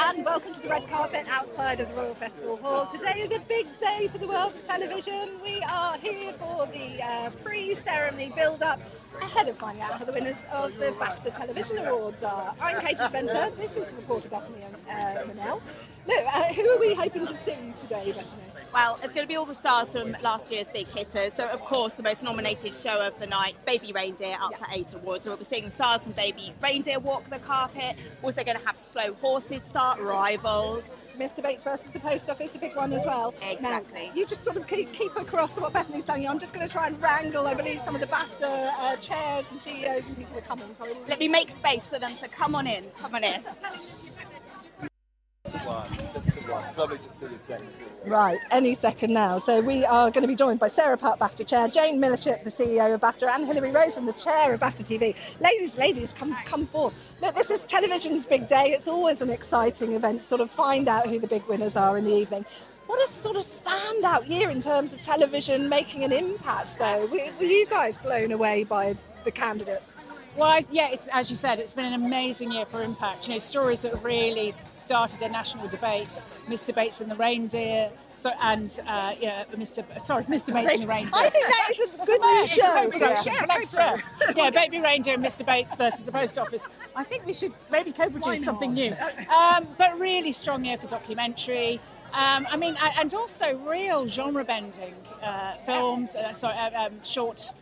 and welcome to the red carpet outside of the Royal Festival Hall. Today is a big day for the world of television. We are here for the pre-ceremony build-up ahead of finding out who the winners of the BAFTA Television Awards are. I'm Katie Spencer, this is reporter Bethany and Minelle. Look, who are we hoping to see today, Bethany? Well, it's going to be all the stars from last year's big hitters. So, of course, the most nominated show of the night, Baby Reindeer, up for 8 awards. So we'll be seeing the stars from Baby Reindeer walk the carpet. Also going to have Slow Horses start, Rivals. Mr. Bates versus the Post Office, a big one as well. Exactly. Now, you just sort of keep across to what Bethany's telling you. I'm just going to try and wrangle, I believe, some of the BAFTA chairs and CEOs and people are coming. So let me make space for them to come on in. Come on in. It's lovely to see you, Jane. Right, any second now. So we are going to be joined by Sarah Putt, BAFTA Chair, Jane Millership, the CEO of BAFTA, and Hilary Rosen, the Chair of BAFTA TV. Ladies, come forth. Look, this is television's big day. It's always an exciting event to sort of find out who the big winners are in the evening. What a sort of standout year in terms of television making an impact, though. Were you guys blown away by the candidates? Well, it's as you said, it's been an amazing year for impact. You know, stories that have really started a national debate. Mr. Bates and the Reindeer, Mr. Bates and the Reindeer. I think that is a good new show. Baby Reindeer and Mr. Bates versus the Post Office. I think we should maybe co-produce something new. But really strong year for documentary. And also real genre-bending films, short,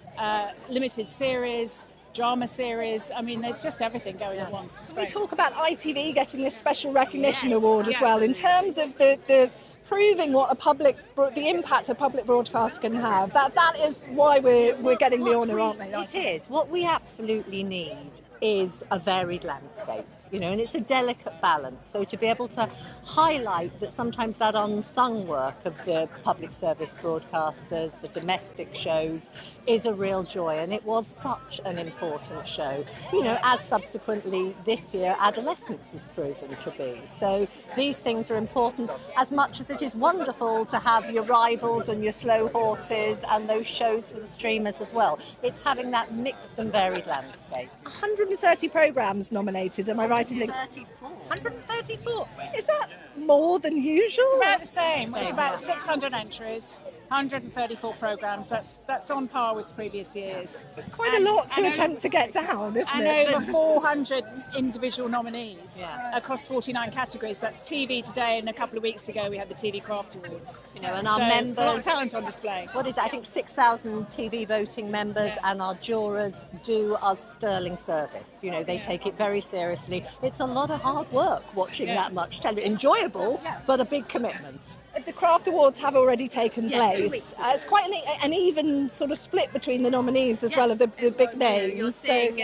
limited series. Drama series. I mean, there's just everything going at once. We talk about ITV getting this special recognition award as well, in terms of the proving what the impact a public broadcast can have. That is why we're getting the honour, aren't we? It is. What we absolutely need is a varied landscape. You know, and it's a delicate balance. So to be able to highlight that sometimes that unsung work of the public service broadcasters, the domestic shows, is a real joy. And it was such an important show, you know, as subsequently this year adolescence has proven to be. So these things are important as much as it is wonderful to have your Rivals and your Slow Horses and those shows for the streamers as well. It's having that mixed and varied landscape. 130 programmes nominated, am I right? 134. Is that more than usual? It's about the same. It's about 600 entries, 134 programmes. That's on par with previous years. It's quite a lot to attempt to get down, isn't it? And over 400 individual nominees across 49 categories. That's TV today, and a couple of weeks ago we had the TV Craft Awards. You know, and our members, a lot of talent on display. What is it? I think 6,000 TV voting members, and our jurors do us sterling service. You know, they take it very seriously. It's a lot of hard work watching that much television. Enjoyable, but a big commitment. The Craft Awards have already taken place. It's quite an even sort of split between the nominees as well as the big names. You're seeing,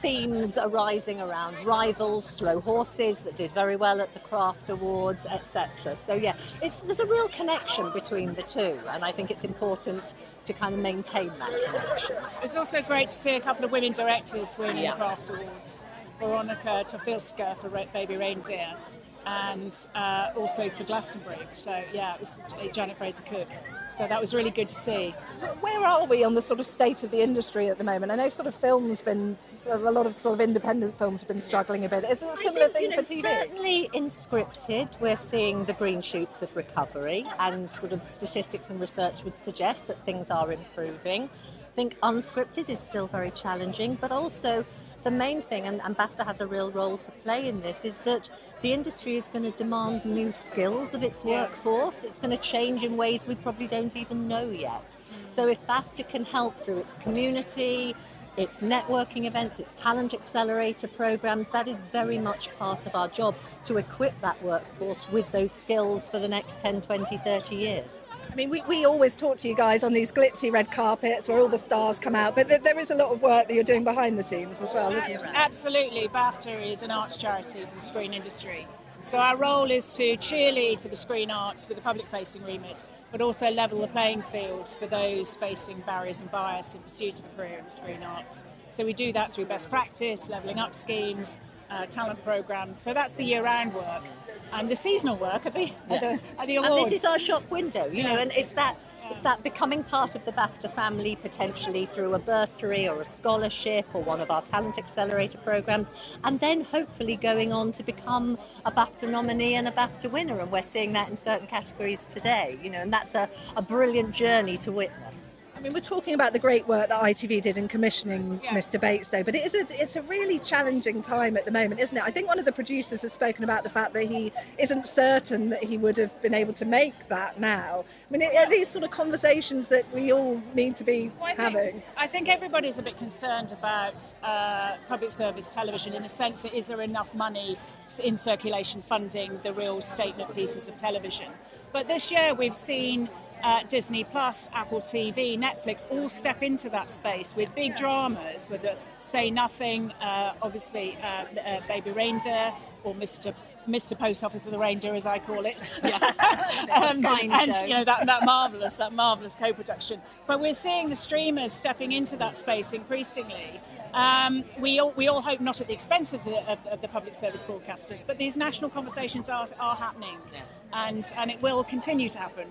themes arising around Rivals, Slow Horses that did very well at the Craft Awards, etc. So there's a real connection between the two, and I think it's important to kind of maintain that connection. It's also great to see a couple of women directors winning the Craft Awards. Veronica Tofilska for Baby Reindeer, and also for Glastonbury. So it was Janet Fraser-Cook. So that was really good to see. Where are we on the sort of state of the industry at the moment? I know sort of a lot of sort of independent films have been struggling a bit. Is it a similar thing for TV? Certainly in scripted, we're seeing the green shoots of recovery, and sort of statistics and research would suggest that things are improving. I think unscripted is still very challenging, but also the main thing, and BAFTA has a real role to play in this, is that the industry is going to demand new skills of its workforce. It's going to change in ways we probably don't even know yet. So if BAFTA can help through its community, its networking events, its talent accelerator programs, that is very much part of our job, to equip that workforce with those skills for the next 10, 20, 30 years. I mean, we always talk to you guys on these glitzy red carpets where all the stars come out, but there is a lot of work that you're doing behind the scenes as well, isn't there? Absolutely. BAFTA is an arts charity for the screen industry. So our role is to cheerlead for the screen arts with the public-facing remit, but also level the playing field for those facing barriers and bias in pursuit of a career in the screen arts. So we do that through best practice, levelling up schemes, talent programmes. So that's the year-round work. And the seasonal work at the awards. And this is our shop window, you know, and it's that It's that becoming part of the BAFTA family, potentially through a bursary or a scholarship or one of our talent accelerator programs, and then hopefully going on to become a BAFTA nominee and a BAFTA winner. And we're seeing that in certain categories today, and that's a brilliant journey to witness. I mean, we're talking about the great work that ITV did in commissioning Mr. Bates, though, but it's a really challenging time at the moment, isn't it? I think one of the producers has spoken about the fact that he isn't certain that he would have been able to make that now. I mean, are these sort of conversations that we all need to be having? I think everybody's a bit concerned about public service television in the sense that is there enough money in circulation funding the real statement pieces of television? But this year we've seen Disney Plus, Apple TV, Netflix all step into that space with big dramas, with Say Nothing, obviously Baby Reindeer, or Mr. Post Office of the Reindeer, as I call it. Fine show. And that marvelous co-production. But we're seeing the streamers stepping into that space increasingly. We all hope not at the expense of the public service broadcasters, but these national conversations are happening, and it will continue to happen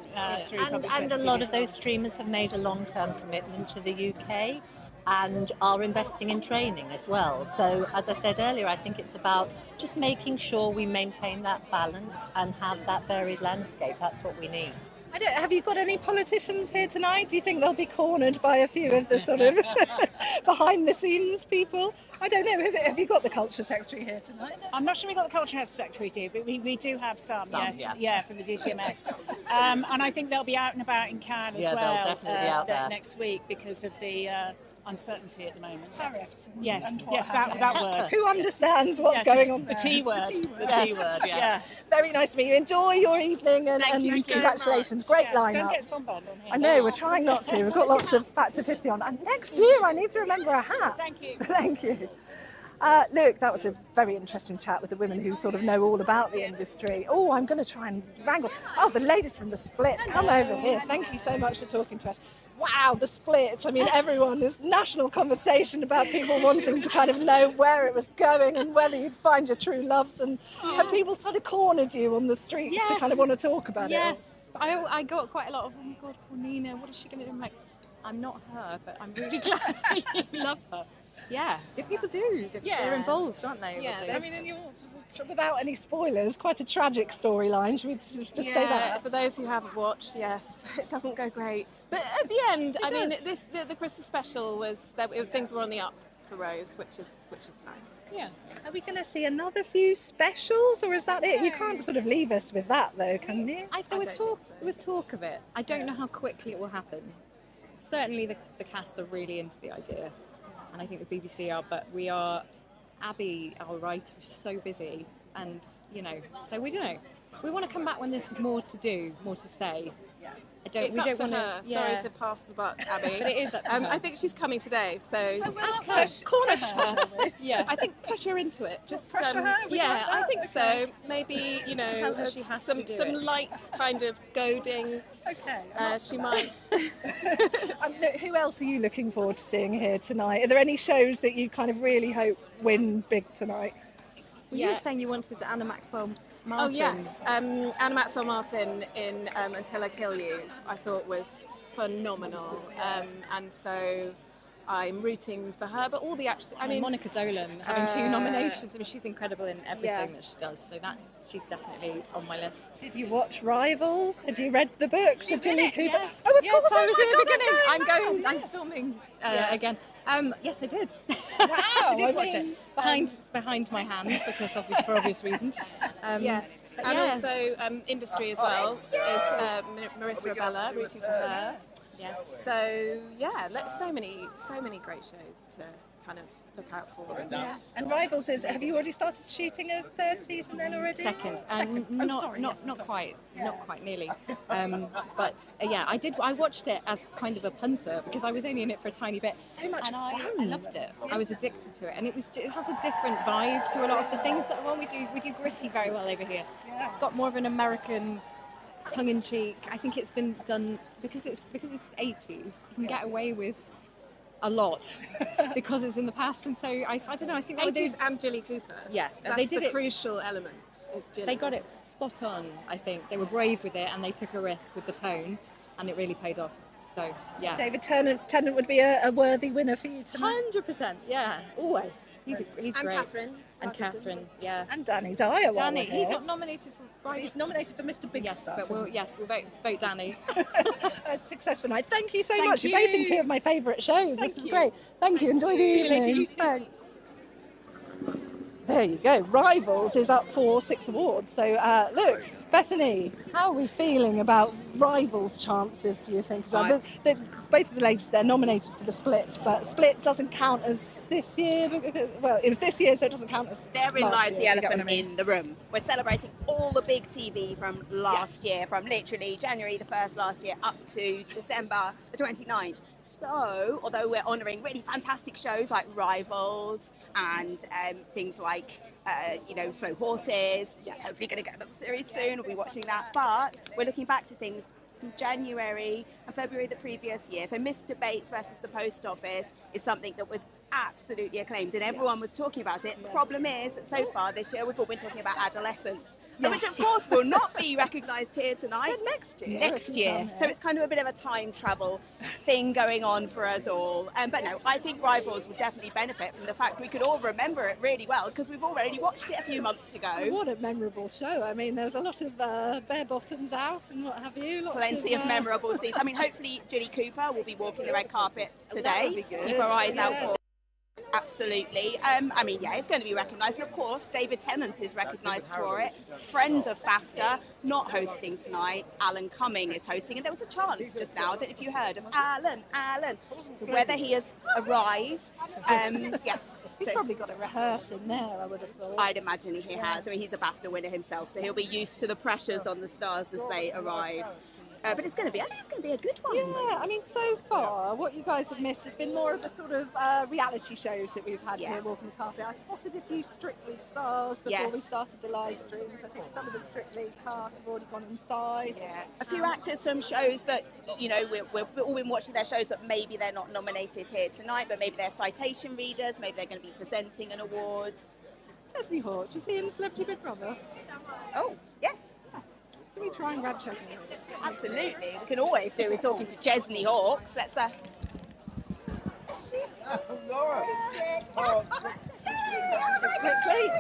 through public service. And a lot of those streamers have made a long-term commitment to the UK and are investing in training as well. So, as I said earlier, I think it's about just making sure we maintain that balance and have that varied landscape. That's what we need. Have you got any politicians here tonight? Do you think they'll be cornered by a few of the sort of behind-the-scenes people? I don't know. Have you got the Culture Secretary here tonight? I'm not sure we've got the Culture Secretary here, but we do have some, yes. Yeah. From the DCMS. And I think they'll be out and about in Cannes as well. They'll definitely be out there next week because of the uncertainty at the moment. Tariffs. Yes, that word. Who understands what's going on there? The T word. The T word, yeah. Very nice to meet you. Enjoy your evening and Thank you so congratulations. much. Great Don't lineup. get sunburned on here. I know, we're trying not to. We've got lots of Factor 50 on. And next year I need to remember a hat. Thank you. Thank you. Look, that was a very interesting chat with the women who sort of know all about the industry. Oh, I'm going to try and wrangle. Oh, the ladies from The Split, come over here. Thank you so much for talking to us. Wow, The Split. I mean, everyone, there's national conversation about people wanting to kind of know where it was going and whether you'd find your true loves. And have people sort of cornered you on the streets to kind of want to talk about it? Yes, I got quite a lot of, oh my God, Paulina, what is she going to do? I'm like, I'm not her, but I'm really glad that you love her. Yeah, people do. They're involved, aren't they? Yeah, I mean, and yours, without any spoilers, quite a tragic storyline. Should we just say that? For those who haven't watched, yes, it doesn't go great. But at the end, the Christmas special was that things were on the up for Rose, which is nice. Yeah. Are we going to see another few specials, or is that it? You can't sort of leave us with that, though, can you? There was talk of it. I don't know how quickly it will happen. Certainly, the cast are really into the idea. And I think the BBC are, but Abby, our writer, is so busy, and so we don't know. We want to come back when there's more to do, more to say. It's up to her. Sorry to pass the buck, Abby. But it is up to her. I think she's coming today, so Cornish her. Yeah, I think push her into it. Just pressure her? Yeah, I think so. Maybe Tell her she has to do some it. light kind of goading. Okay. She might. Look, who else are you looking forward to seeing here tonight? Are there any shows that you kind of really hope win big tonight? Well, you were saying you wanted Anna Maxwell Martin. Oh yes, Anna Maxwell Martin in Until I Kill You, I thought was phenomenal, and so I'm rooting for her. But all the actors, I mean, Monica Dolan having 2 nominations. I mean, she's incredible in everything that she does. So she's definitely on my list. Did you watch Rivals? Had you read the books of Julie Cooper? Yeah. Oh, of Yes, course. I was my at God, the beginning. I'm now. filming again. Yes, I did. Wow, I did watch mean, it behind my hand because for obvious reasons. yes, and also industry as well is Marissa Abella, rooting for her. Yes. So so many great shows to kind of look out for. And Rivals have you already started shooting a 3rd season then already? Second, not quite nearly. But I watched it as kind of a punter because I was only in it for a tiny bit. So much and fun. I loved it. I was addicted to it, and it has a different vibe to a lot of the things that are on. We do gritty very well over here. Yeah. It's got more of an American tongue-in-cheek. I think it's been done because it's 80s. You can get away with a lot because it's in the past, and so I don't know. I think 80s and Julie Cooper. Yes, that's they did the it. crucial element. Is Julie. They got it spot on. I think they were brave with it, and they took a risk with the tone. and it really paid off. So yeah, David Tennant would be a worthy winner for you tonight. 100%. Yeah, always. He's And great. Catherine. And Catherine, yeah. And Danny Dyer. while Danny, we're he's here. not nominated for. He's nominated for Mr. Big Yes, Stuff. but we'll vote Danny. A successful night. Thank you so Thank much. you. You're both in two of my favourite shows. This is great. Thank you. Enjoy the See you later, evening. you too. Thanks. There you go. Rivals is up for 6 awards. So look, Bethany, how are we feeling about Rivals' chances, do you think, as well? Both of the ladies, they're nominated for the Split, but Split doesn't count as this year. Well, it was this year, so it doesn't count as Therein last lies year, the if you get what I elephant mean. in the room. We're celebrating all the big TV from last year, from literally January the 1st last year up to December the 29th. So, although we're honouring really fantastic shows like Rivals and things like, Slow Horses, which is hopefully going to get another series soon, we'll be watching that. But we're looking back to things from January and February the previous year. So Mr. Bates versus the Post Office is something that was absolutely acclaimed and everyone was talking about it. The problem is that so far this year we've all been talking about adolescence, which of course will not be recognised here tonight. But next year. Next year. So it's kind of a bit of a time travel thing going on for us all. But no, I think Rivals will definitely benefit from the fact we could all remember it really well because we've already watched it a few months ago. What a memorable show. I mean, there was a lot of bare bottoms out and what have you. Plenty of memorable scenes. I mean, hopefully Ginny Cooper will be walking the red carpet today. would be good. Keep our eyes out Yeah. for. Absolutely. It's going to be recognised. And of course, David Tennant is recognised for it. Friend of BAFTA, not hosting tonight. Alan Cumming is hosting. And there was a chant just now, I don't know if you heard, of Alan. So whether he has arrived, yes. He's probably got a rehearse in there, I would have thought. I'd imagine he has. I mean, he's a BAFTA winner himself, so he'll be used to the pressures on the stars as they arrive. But I think it's going to be a good one. Yeah, I mean, so far, what you guys have missed has been more of the sort of reality shows that we've had here walking the carpet. I spotted a few Strictly stars before we started the live streams. I think some of the Strictly cast have already gone inside. Yeah, a few actors from shows that, we've all been watching their shows, but maybe they're not nominated here tonight, but maybe they're citation readers, maybe they're going to be presenting an award. Chesney Hawkes, was he in Celebrity Big Brother? Oh, yes. Can we try and grab Chesney? Absolutely. We can always do. We're talking to Chesney Hawkes. Let's Laura. Quickly.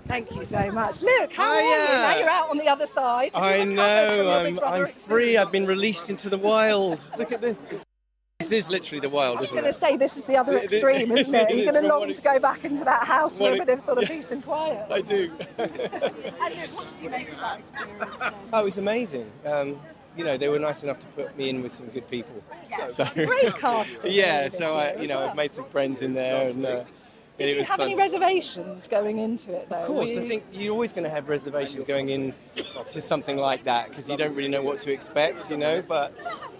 Thank you so much. Look, how are you? Now you're out on the other side. I know, I'm free. I've been released into the wild. Look at this. This is literally the wild, I was isn't going to it? say this is the other extreme, isn't it? You're going to long to go back into that house for a bit of sort of peace and quiet. I do. And look, what did you make of that experience then? Oh, it was amazing. They were nice enough to put me in with some good people. Yes, So- it's a great casting. Yeah, this so year as well. I've made some friends in there, and Did it you was have fun. any reservations going into it, though? Of course, I think you're always going to have reservations going in to something like that because you don't really know what to expect,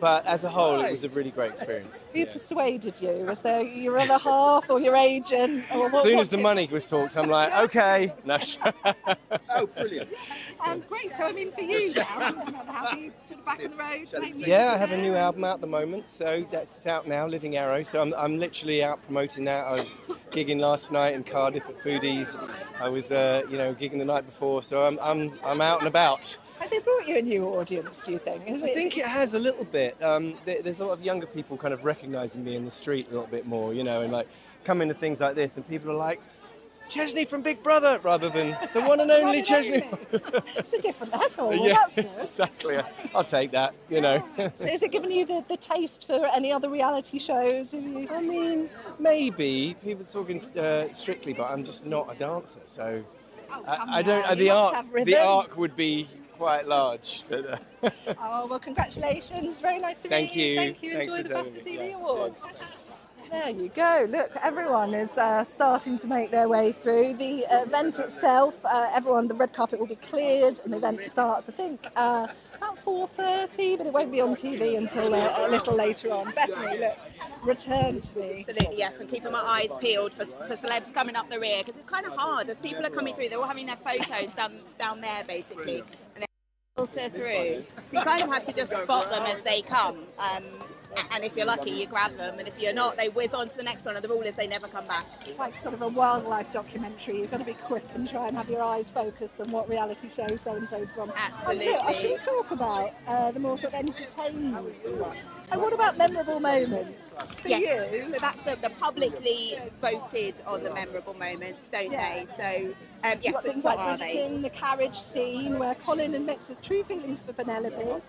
But as a whole, it was a really great experience. Who persuaded you? Was there your other half or your agent? Or what, As soon as the money was talked, I'm like, okay. No. Oh, brilliant. Great. So, I mean, for you now, how are you sort of back on the road? playing music Yeah, I have a again? new album out at the moment, so that's out now, Living Arrow. So I'm literally out promoting that. I was gigging last night in Cardiff at Foodies. I was, gigging the night before, so I'm out and about. Has it brought you a new audience, do you think? I think it has a little bit. There's a lot of younger people kind of recognising me in the street a little bit more, and like coming to things like this, and people are like, Chesney from Big Brother, rather than the one and only Chesney. It's a different level. Well, Yeah, that's good. exactly. I'll take that, So is it giving you the taste for any other reality shows? Have you... I mean, maybe people are talking Strictly, but I'm just not a dancer, so I don't. on, you The must have rhythm. arc would be quite large. But, Oh, well, congratulations. Very nice to Thank meet you. you. Thank you. Thanks Enjoy the for having BAFTA me. TV Yeah, Awards. cheers. There you go. Look, everyone is starting to make their way through. The event itself, the red carpet will be cleared and the event starts, I think, about 4:30, but it won't be on TV until a little later on. Bethany, look, return to me. Absolutely, yes. I'm keeping my eyes peeled for celebs coming up the rear because it's kind of hard as people are coming through. They're all having their photos down there, basically, and then filter through. So you kind of have to just spot them as they come. And if you're lucky, you grab them, and if you're not, they whiz on to the next one, and the rule is they never come back. It's like sort of a wildlife documentary. You've got to be quick and try and have your eyes focused on what reality show so-and-so's from. Absolutely. I should talk about the more sort of entertainment one. And what about memorable moments for you? So that's the publicly voted on the memorable moments, don't they? So, You've yes, got things what like are they? visiting the carriage scene where Colin admits his true feelings for Penelope.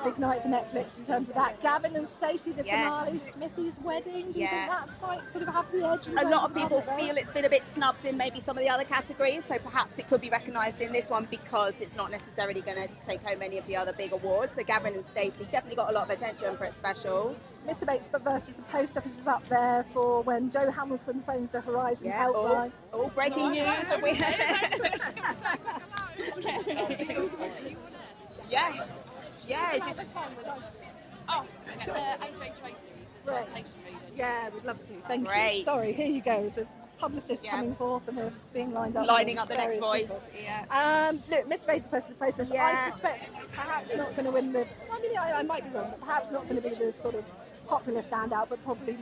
Big night for Netflix in terms of that. Gavin and Stacey, the finale, Smithy's wedding. Do you think that's quite sort of have the edge? A lot of people feel it's been a bit snubbed in maybe some of the other categories, so perhaps it could be recognised in this one because it's not necessarily going to take home any of the other big awards. So Gavin and Stacey definitely got a lot of attention for its special. Mr. Bates versus the Post Office is up there for when Joe Hamilton phones the Horizon helpline. All breaking news. Yes. Yeah, just. Oh, AJ Tracy's translation reader. Yeah, we'd love to. Thank Great. you. Sorry, here you go. There's publicists coming forth and we're being lined up. Lining up the next various voice. people. Yeah. Look, Mr. Bates versus the Post Office. I suspect perhaps not going to win the. I mean, I might be wrong, but perhaps not going to be the sort of popular standout, but probably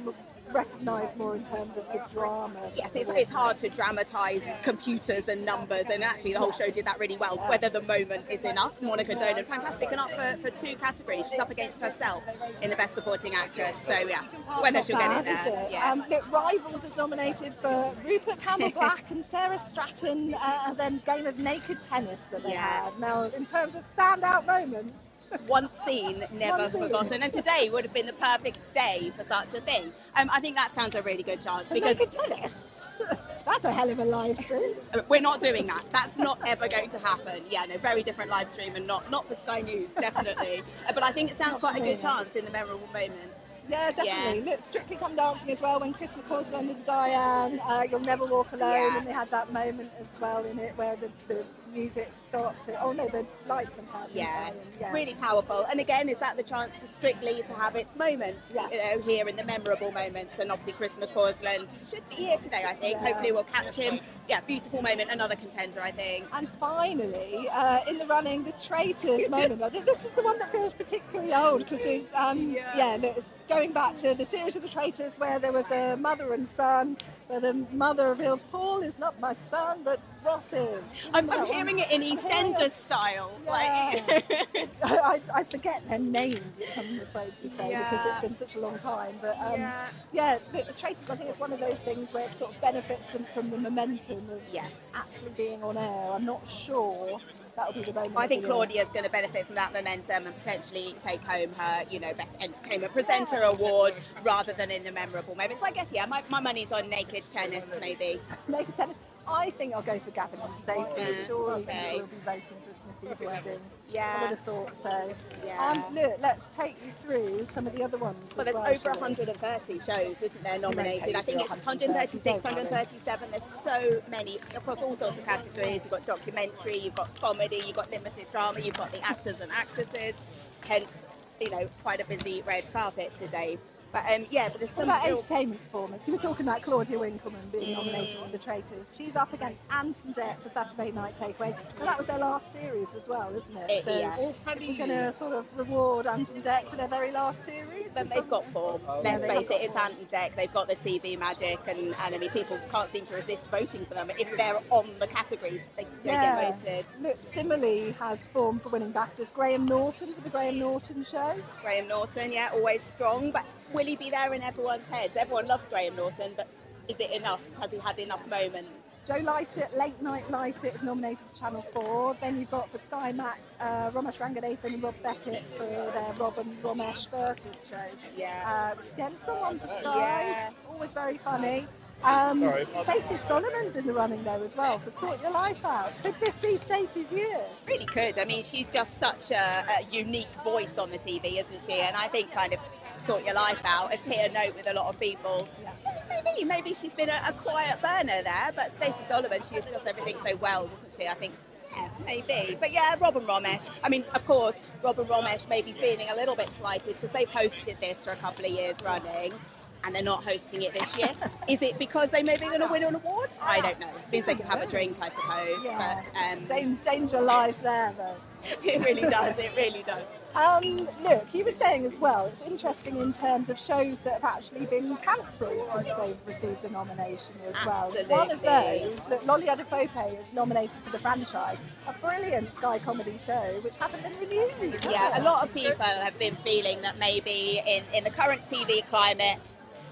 recognised more in terms of the drama. Yes, it's hard to dramatise computers and numbers, and actually the whole show did that really well. Whether the moment is enough, Monica Dolan, fantastic, and up for two categories. She's up against herself in the Best Supporting Actress, so yeah, whether she'll get in there. Yeah. Look, Rivals is nominated for Rupert Campbell-Black and Sarah Stratton, and then game of naked tennis that they had. Now, in terms of standout moments, once seen, never forgotten. And today would have been the perfect day for such a thing. I think that stands a really good chance. Because naked tennis? That's a hell of a live stream. We're not doing that. That's not ever going to happen. Yeah, no, very different live stream and not for Sky News, definitely. But I think it stands quite a good chance in the memorable moments. Yeah, definitely. Look, Strictly Come Dancing as well, when Chris McCausland and Dyer, You'll Never Walk Alone, and they had that moment as well in it where the music stopped. Oh no, the lights went out. Yeah, really powerful. And again, is that the chance for Strictly to have its moment, you know, here in the memorable moments? And obviously Chris McCausland should be here today, I think. Hopefully we'll catch him. Yeah, beautiful moment, another contender, I think. And finally, in the running, the Traitors moment. I think this is the one that feels particularly old because it's, look, it's going back to the series of the Traitors where there was a mother and son, where the mother reveals Paul is not my son, but Ross is. I'm hearing it in EastEnders style. Yeah. I forget their names, I'm afraid to say, because it's been such a long time. But the Traitors, I think it's one of those things where it sort of benefits them from the momentum of actually being on air. I'm not sure that'll be the moment. I think Claudia's going to benefit from that momentum and potentially take home her, Best Entertainment Presenter award rather than in the memorable moments. So I guess, my money's on naked tennis, maybe. Naked tennis. I think I'll go for Gavin and Stacey. Surely we'll be voting for Smithy's wedding. Yeah. I would have thought so. Yeah. Look, let's take you through some of the other ones. Well, there's over 130 shows, isn't there, nominated? I think it's 136, 137. There's so many across all sorts of categories. You've got documentary, you've got comedy, you've got limited drama, you've got the actors and actresses. Hence, quite a busy red carpet today. But but there's some. What about entertainment performance? You were talking about Claudia Winkleman being nominated for The Traitors. She's up against Antoinette for Saturday Night Takeaway. And that was their last series as well, isn't it? We're going to sort of reward Antoinette for their very last series. But they've got form. Let's face it, it's Antoinette. They've got the TV magic, and I mean, people can't seem to resist voting for them. If they're on the category, they get voted. Look, Simile has form for winning BAFTAs. Graham Norton for The Graham Norton Show. Graham Norton, always strong, but will he be there in everyone's heads? Everyone loves Graham Norton, but is it enough? Has he had enough moments? Joe Lycett, Late Night Lycett, is nominated for Channel 4. Then you've got for Sky Max, Ramesh Ranganathan and Rob Beckett for their Rob and Ramesh versus show. Which again, strong one for Sky. Always very funny. Stacey Solomon's in the running though as well, so Sort Your Life Out. Could this be Stacey's year? Really could. I mean, she's just such a unique voice on the TV, isn't she? And I think kind of Sort Your Life Out has hit a note with a lot of people. Maybe she's been a quiet burner there, but Stacey Solomon, she does everything so well, doesn't she? I think, maybe. But Rob and Ramesh. I mean, of course, Rob and Ramesh may be feeling a little bit slighted because they've hosted this for a couple of years running. and they're not hosting it this year. Is it because they may be going to win an award? I don't know. It means they can have a drink, I suppose. Yeah. But Danger lies there, though. it really does. It really does. Look, you were saying as well, it's interesting in terms of shows that have actually been cancelled since they've received a nomination as well. Absolutely. One of those, that Lolly Adefope is nominated for the franchise, a brilliant Sky comedy show which hasn't been renewed. Yeah, a lot of people have been feeling that maybe in the current TV climate,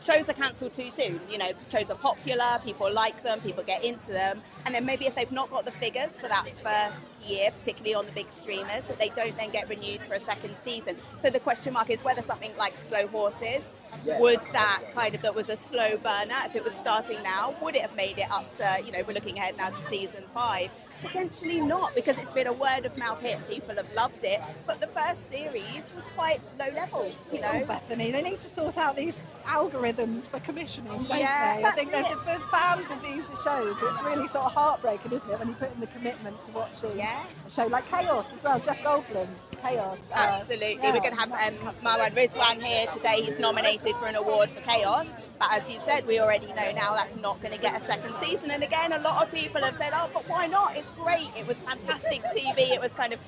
shows are cancelled too soon. You know, shows are popular, people like them, people get into them, and then maybe if they've not got the figures for that first year, particularly on the big streamers, that they don't then get renewed for a second season. So the question mark is whether something like Slow Horses, would that was a slow burner, if it was starting now, would it have made it up to, you know, we're looking ahead now to season 5? Potentially not, because it's been a word of mouth hit. People have loved it, but the first series was quite low level. You know, Bethany, they need to sort out these algorithms for commissioning, don't they? I that's think there's for fans of these shows, it's really sort of heartbreaking, isn't it, when you put in the commitment to watching a show like Chaos as well. Jeff Goldblum, Chaos. Absolutely, we're going to have Marwan Rizwan here today. He's nominated for an award for Chaos, but as you said, we already know now that's not going to get a second season. And again, a lot of people have said, oh, but why not? It's great. It was fantastic TV. It was kind of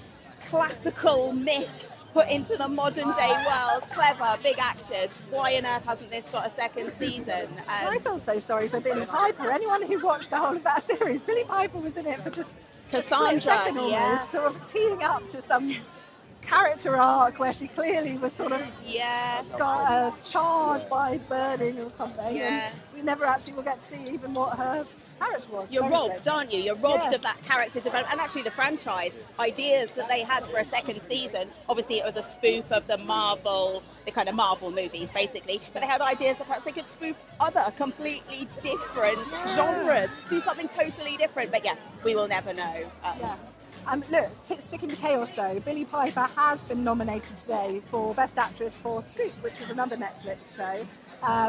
classical myth put into the modern day world. Clever, big actors. Why on earth hasn't this got a second season? I feel so sorry for Billie Piper. Anyone who watched the whole of that series, Billie Piper was in it for just Cassandra, a second almost, sort of teeing up to some character arc where she clearly was sort of charred by burning or something. And we never actually will get to see even what her character was. You're robbed, aren't you? You're robbed of that character development. And actually the franchise ideas that they had for a second season, obviously it was a spoof of the kind of Marvel movies basically, but they had ideas that perhaps they could spoof other completely different genres, do something totally different, but we will never know. Look, sticking to Chaos though, Billie Piper has been nominated today for Best Actress for Scoop, which was another Netflix show.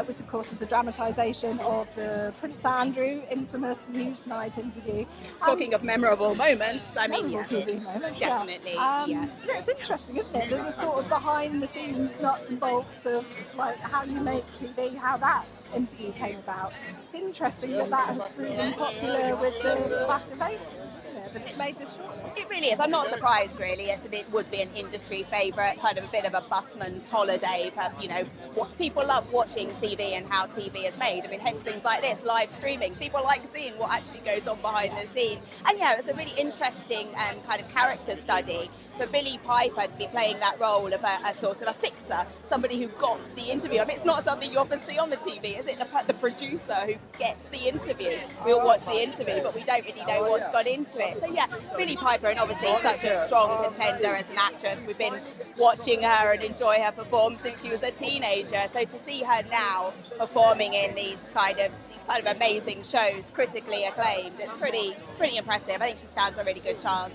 Which of course was the dramatisation of the Prince Andrew infamous Newsnight interview. Talking of memorable moments, I mean, TV moment, definitely. It's interesting, isn't it? The sort of behind the scenes nuts and bolts of like how you make TV, how that interview came about. It's interesting that has proven popular with the BAFTA voters, isn't it? That it's made this shortlist. It really is. I'm not surprised, really. It would be an industry favourite, kind of a bit of a busman's holiday. But, you know, people love watching TV and how TV is made. I mean, hence things like this, live streaming. People like seeing what actually goes on behind the scenes. And, it's a really interesting kind of character study for Billie Piper to be playing that role of a sort of a fixer, somebody who got the interview. I mean, it's not something you often see on the TV, is it? The producer who gets the interview. We all watch the interview, but we don't really know what's gone into it. So Billie Piper, and obviously such a strong contender as an actress. We've been watching her and enjoy her perform since she was a teenager. So to see her now performing in these kind of amazing shows, critically acclaimed, it's pretty impressive. I think she stands a really good chance.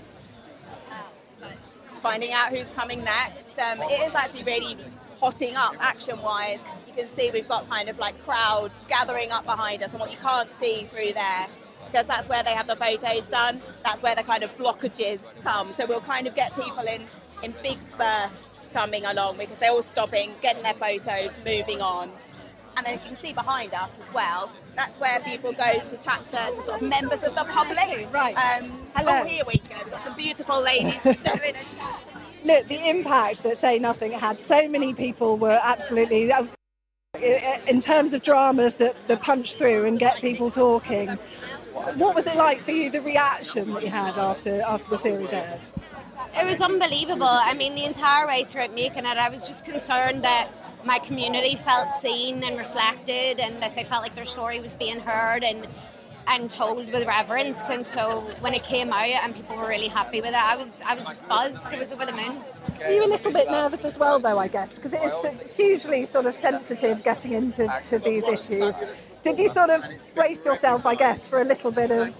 Just finding out who's coming next. It is actually really hotting up action-wise. You can see we've got kind of like crowds gathering up behind us, and what you can't see through there, because that's where they have the photos done, that's where the kind of blockages come. So we'll kind of get people in big bursts coming along, because they're all stopping, getting their photos, moving on. And then if you can see behind us as well, that's where people go to chat to sort of members of the public. Right. Hello. Oh, here we go. We've got some beautiful ladies stepping in. Look, the impact that Say Nothing had. So many people were absolutely, in terms of dramas that punch through and get people talking. What was it like for you, the reaction that you had after the series aired? It was unbelievable. I mean, the entire way through it making it, I was just concerned that my community felt seen and reflected, and that they felt like their story was being heard and told with reverence. And so when it came out and people were really happy with it, I was just buzzed. It was over the moon. Are you a little bit nervous as well, though, I guess, because it is hugely sort of sensitive getting into these issues. Did you sort of brace yourself, I guess, for a little bit of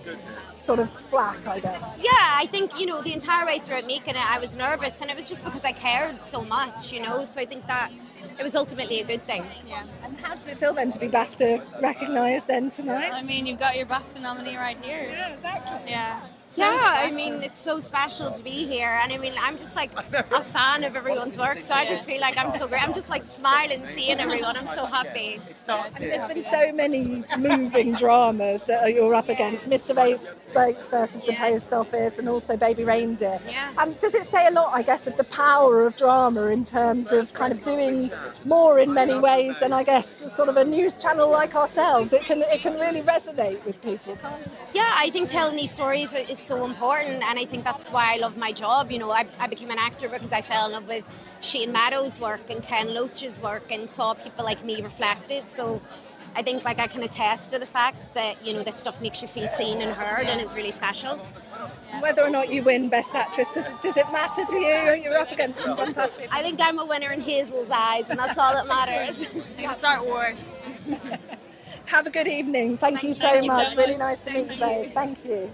sort of flack, I guess? Yeah, I think, the entire way through it making it, I was nervous, and it was just because I cared so much, so I think that it was ultimately a good thing. Yeah. And how does it feel then to be BAFTA recognised then tonight? I mean, you've got your BAFTA nominee right here. Yeah, exactly. Yeah. Yeah, I mean, it's so special to be here. And I mean, I'm just like a fan of everyone's work. So I just feel like I'm so great. I'm just like smiling, seeing everyone. I'm so happy. There's been so many moving dramas that you're up against. Mr. Bates versus the Post Office, and also Baby Reindeer. Yeah. Does it say a lot, I guess, of the power of drama in terms of kind of doing more in many ways than, I guess, sort of a news channel like ourselves? It can really resonate with people, can't it? Yeah, I think telling these stories is so important, and I think that's why I love my job. You know, I became an actor because I fell in love with Shane Meadows' work and Ken Loach's work and saw people like me reflected. So I think like I can attest to the fact that, you know, this stuff makes you feel seen and heard and is really special. Whether or not you win Best Actress, does it matter to you? You're up against some fantastic... I think I'm a winner in Hazel's eyes, and that's all that matters. Star Wars. Have a good evening. Thank you so much. Really nice to meet you both. Thank you.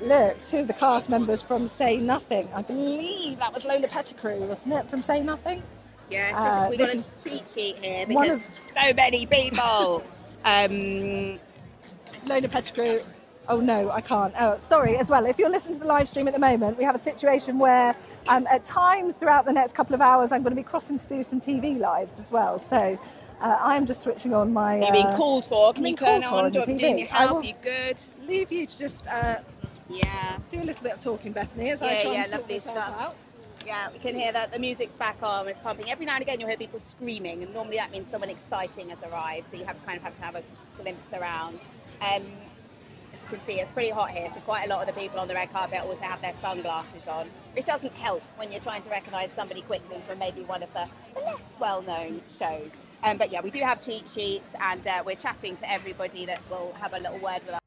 Look, two of the cast members from Say Nothing. I believe that was Lola Pettigrew, wasn't it, from Say Nothing? Yeah, we've got a cheat sheet here because so many people. Lola Pettigrew. Oh no, I can't. Oh, sorry as well. If you're listening to the live stream at the moment, we have a situation where at times throughout the next couple of hours I'm going to be crossing to do some TV lives as well. So I am just switching on my... You're being called for. Can you turn on? Do you need help? You good? Leave you to just do a little bit of talking, Bethany, as I try and sort myself out. Yeah, we can hear that the music's back on, it's pumping. Every now and again you'll hear people screaming, and normally that means someone exciting has arrived, so you have to have a glimpse around. As you can see, it's pretty hot here, so quite a lot of the people on the red carpet also have their sunglasses on, which doesn't help when you're trying to recognise somebody quickly from maybe one of the less well-known shows. But yeah, we do have cheat sheets, and we're chatting to everybody that will have a little word with us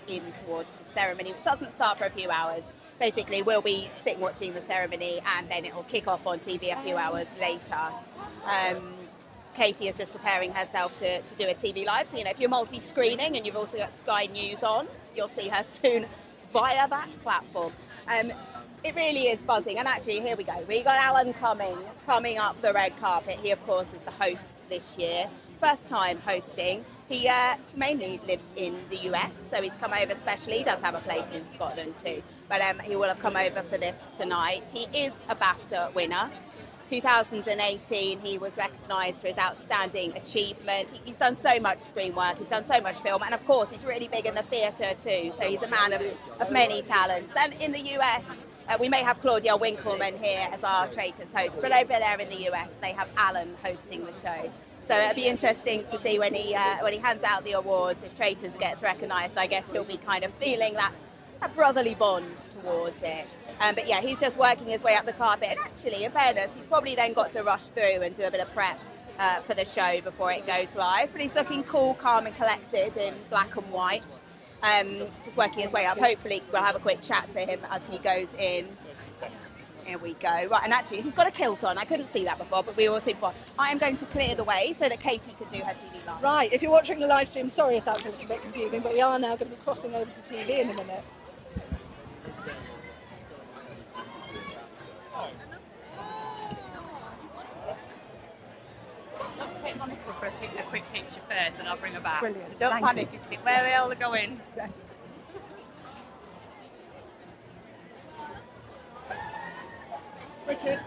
in towards the ceremony, which doesn't start for a few hours. Basically, we'll be sitting watching the ceremony, and then it'll kick off on TV a few hours later. Katie is just preparing herself to do a TV live. So, you know, if you're multi-screening and you've also got Sky News on, you'll see her soon via that platform. It really is buzzing. And actually, here we go. We got Alan coming up the red carpet. He, of course, is the host this year. First time hosting. He mainly lives in the US, so he's come over specially. He does have a place in Scotland too, but he will have come over for this tonight. He is a BAFTA winner. 2018, he was recognised for his outstanding achievement. He's done so much screen work, he's done so much film, and of course he's really big in the theatre too, so he's a man of many talents. And in the US, we may have Claudia Winkleman here as our Traitors host, but over there in the US, they have Alan hosting the show. So it'll be interesting to see when he hands out the awards, if Traitors gets recognised. I guess he'll be kind of feeling that brotherly bond towards it. But yeah, he's just working his way up the carpet. And actually, in fairness, he's probably then got to rush through and do a bit of prep for the show before it goes live. But he's looking cool, calm and collected in black and white. Just working his way up. Hopefully we'll have a quick chat to him as he goes in. Here we go. Right, and actually, he's got a kilt on. I couldn't see that before, but we will see before. I am going to clear the way so that Katie can do her TV live. Right, if you're watching the live stream, sorry if that's a little bit confusing, but we are now going to be crossing over to TV in a minute. I'll take Monica for a quick picture first, and I'll bring her back. Brilliant. Don't panic. Where are they all going? Richard.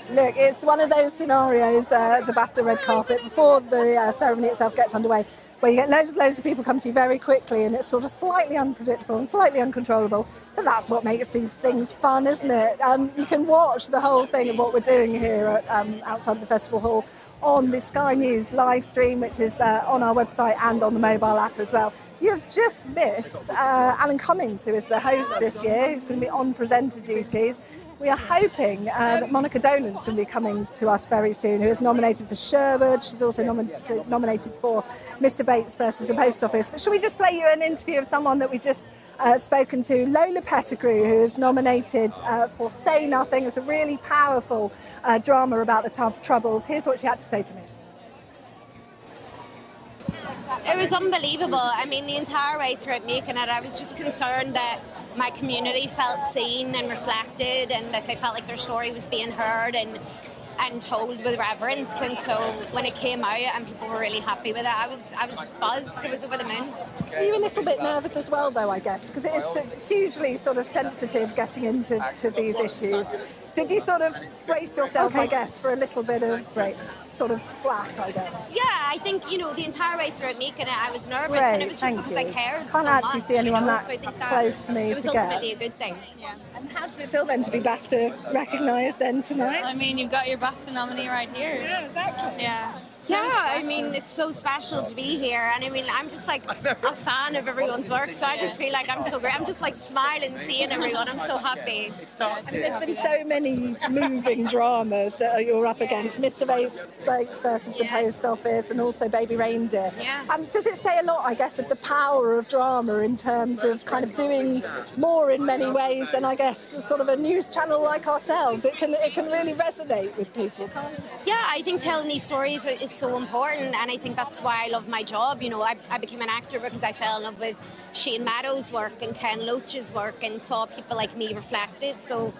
Look, it's one of those scenarios, the BAFTA red carpet, before the ceremony itself gets underway, where you get loads of people come to you very quickly, and it's sort of slightly unpredictable and slightly uncontrollable, but that's what makes these things fun, isn't it? You can watch the whole thing of what we're doing here at, outside of the festival hall on the Sky News live stream, which is on our website and on the mobile app as well. You have just missed Alan Cummings, who is the host this year, who's going to be on presenter duties. We are hoping that Monica Dolan's going to be coming to us very soon, who is nominated for Sherwood. She's also nominated for Mr. Bates versus the Post Office. But shall we just play you an interview of someone that we just spoken to, Lola Pettigrew, who is nominated for Say Nothing. It's a really powerful drama about the Troubles. Here's what she had to say to me. It was unbelievable. I mean, the entire way through it making it, I was just concerned that my community felt seen and reflected, and that they felt like their story was being heard. And and told with reverence. And so when it came out and people were really happy with it, I was just buzzed. I was over the moon. Are you a little bit nervous as well, though, I guess, because it is hugely sort of sensitive getting into these issues? Did you sort of brace yourself, I guess, for a little bit of sort of flack, I guess? Yeah, I think, the entire way through making it, I was nervous, and it was just because I cared Can't so actually much, see anyone that so I think close to me it was to get. ultimately a good thing. Yeah. And how does it feel then to be BAFTA recognised then tonight? I mean, you've got your BAFTA nominee right here. Yeah, exactly. Yeah. I mean, it's so special to be here, and I mean, I'm just like a fan of everyone's work, so I just feel like I'm so great. I'm just like smiling, seeing everyone. I'm so happy. And there's been so many moving dramas that you're up against. Mr. Bates versus the Post Office, and also Baby Reindeer. Yeah. Does it say a lot, I guess, of the power of drama in terms of kind of doing more in many ways than, I guess, sort of a news channel like ourselves? It can really resonate with people, can't it? Yeah, I think telling these stories is so important, and I think that's why I love my job. I became an actor because I fell in love with Shane Meadows' work and Ken Loach's work and saw people like me reflected. So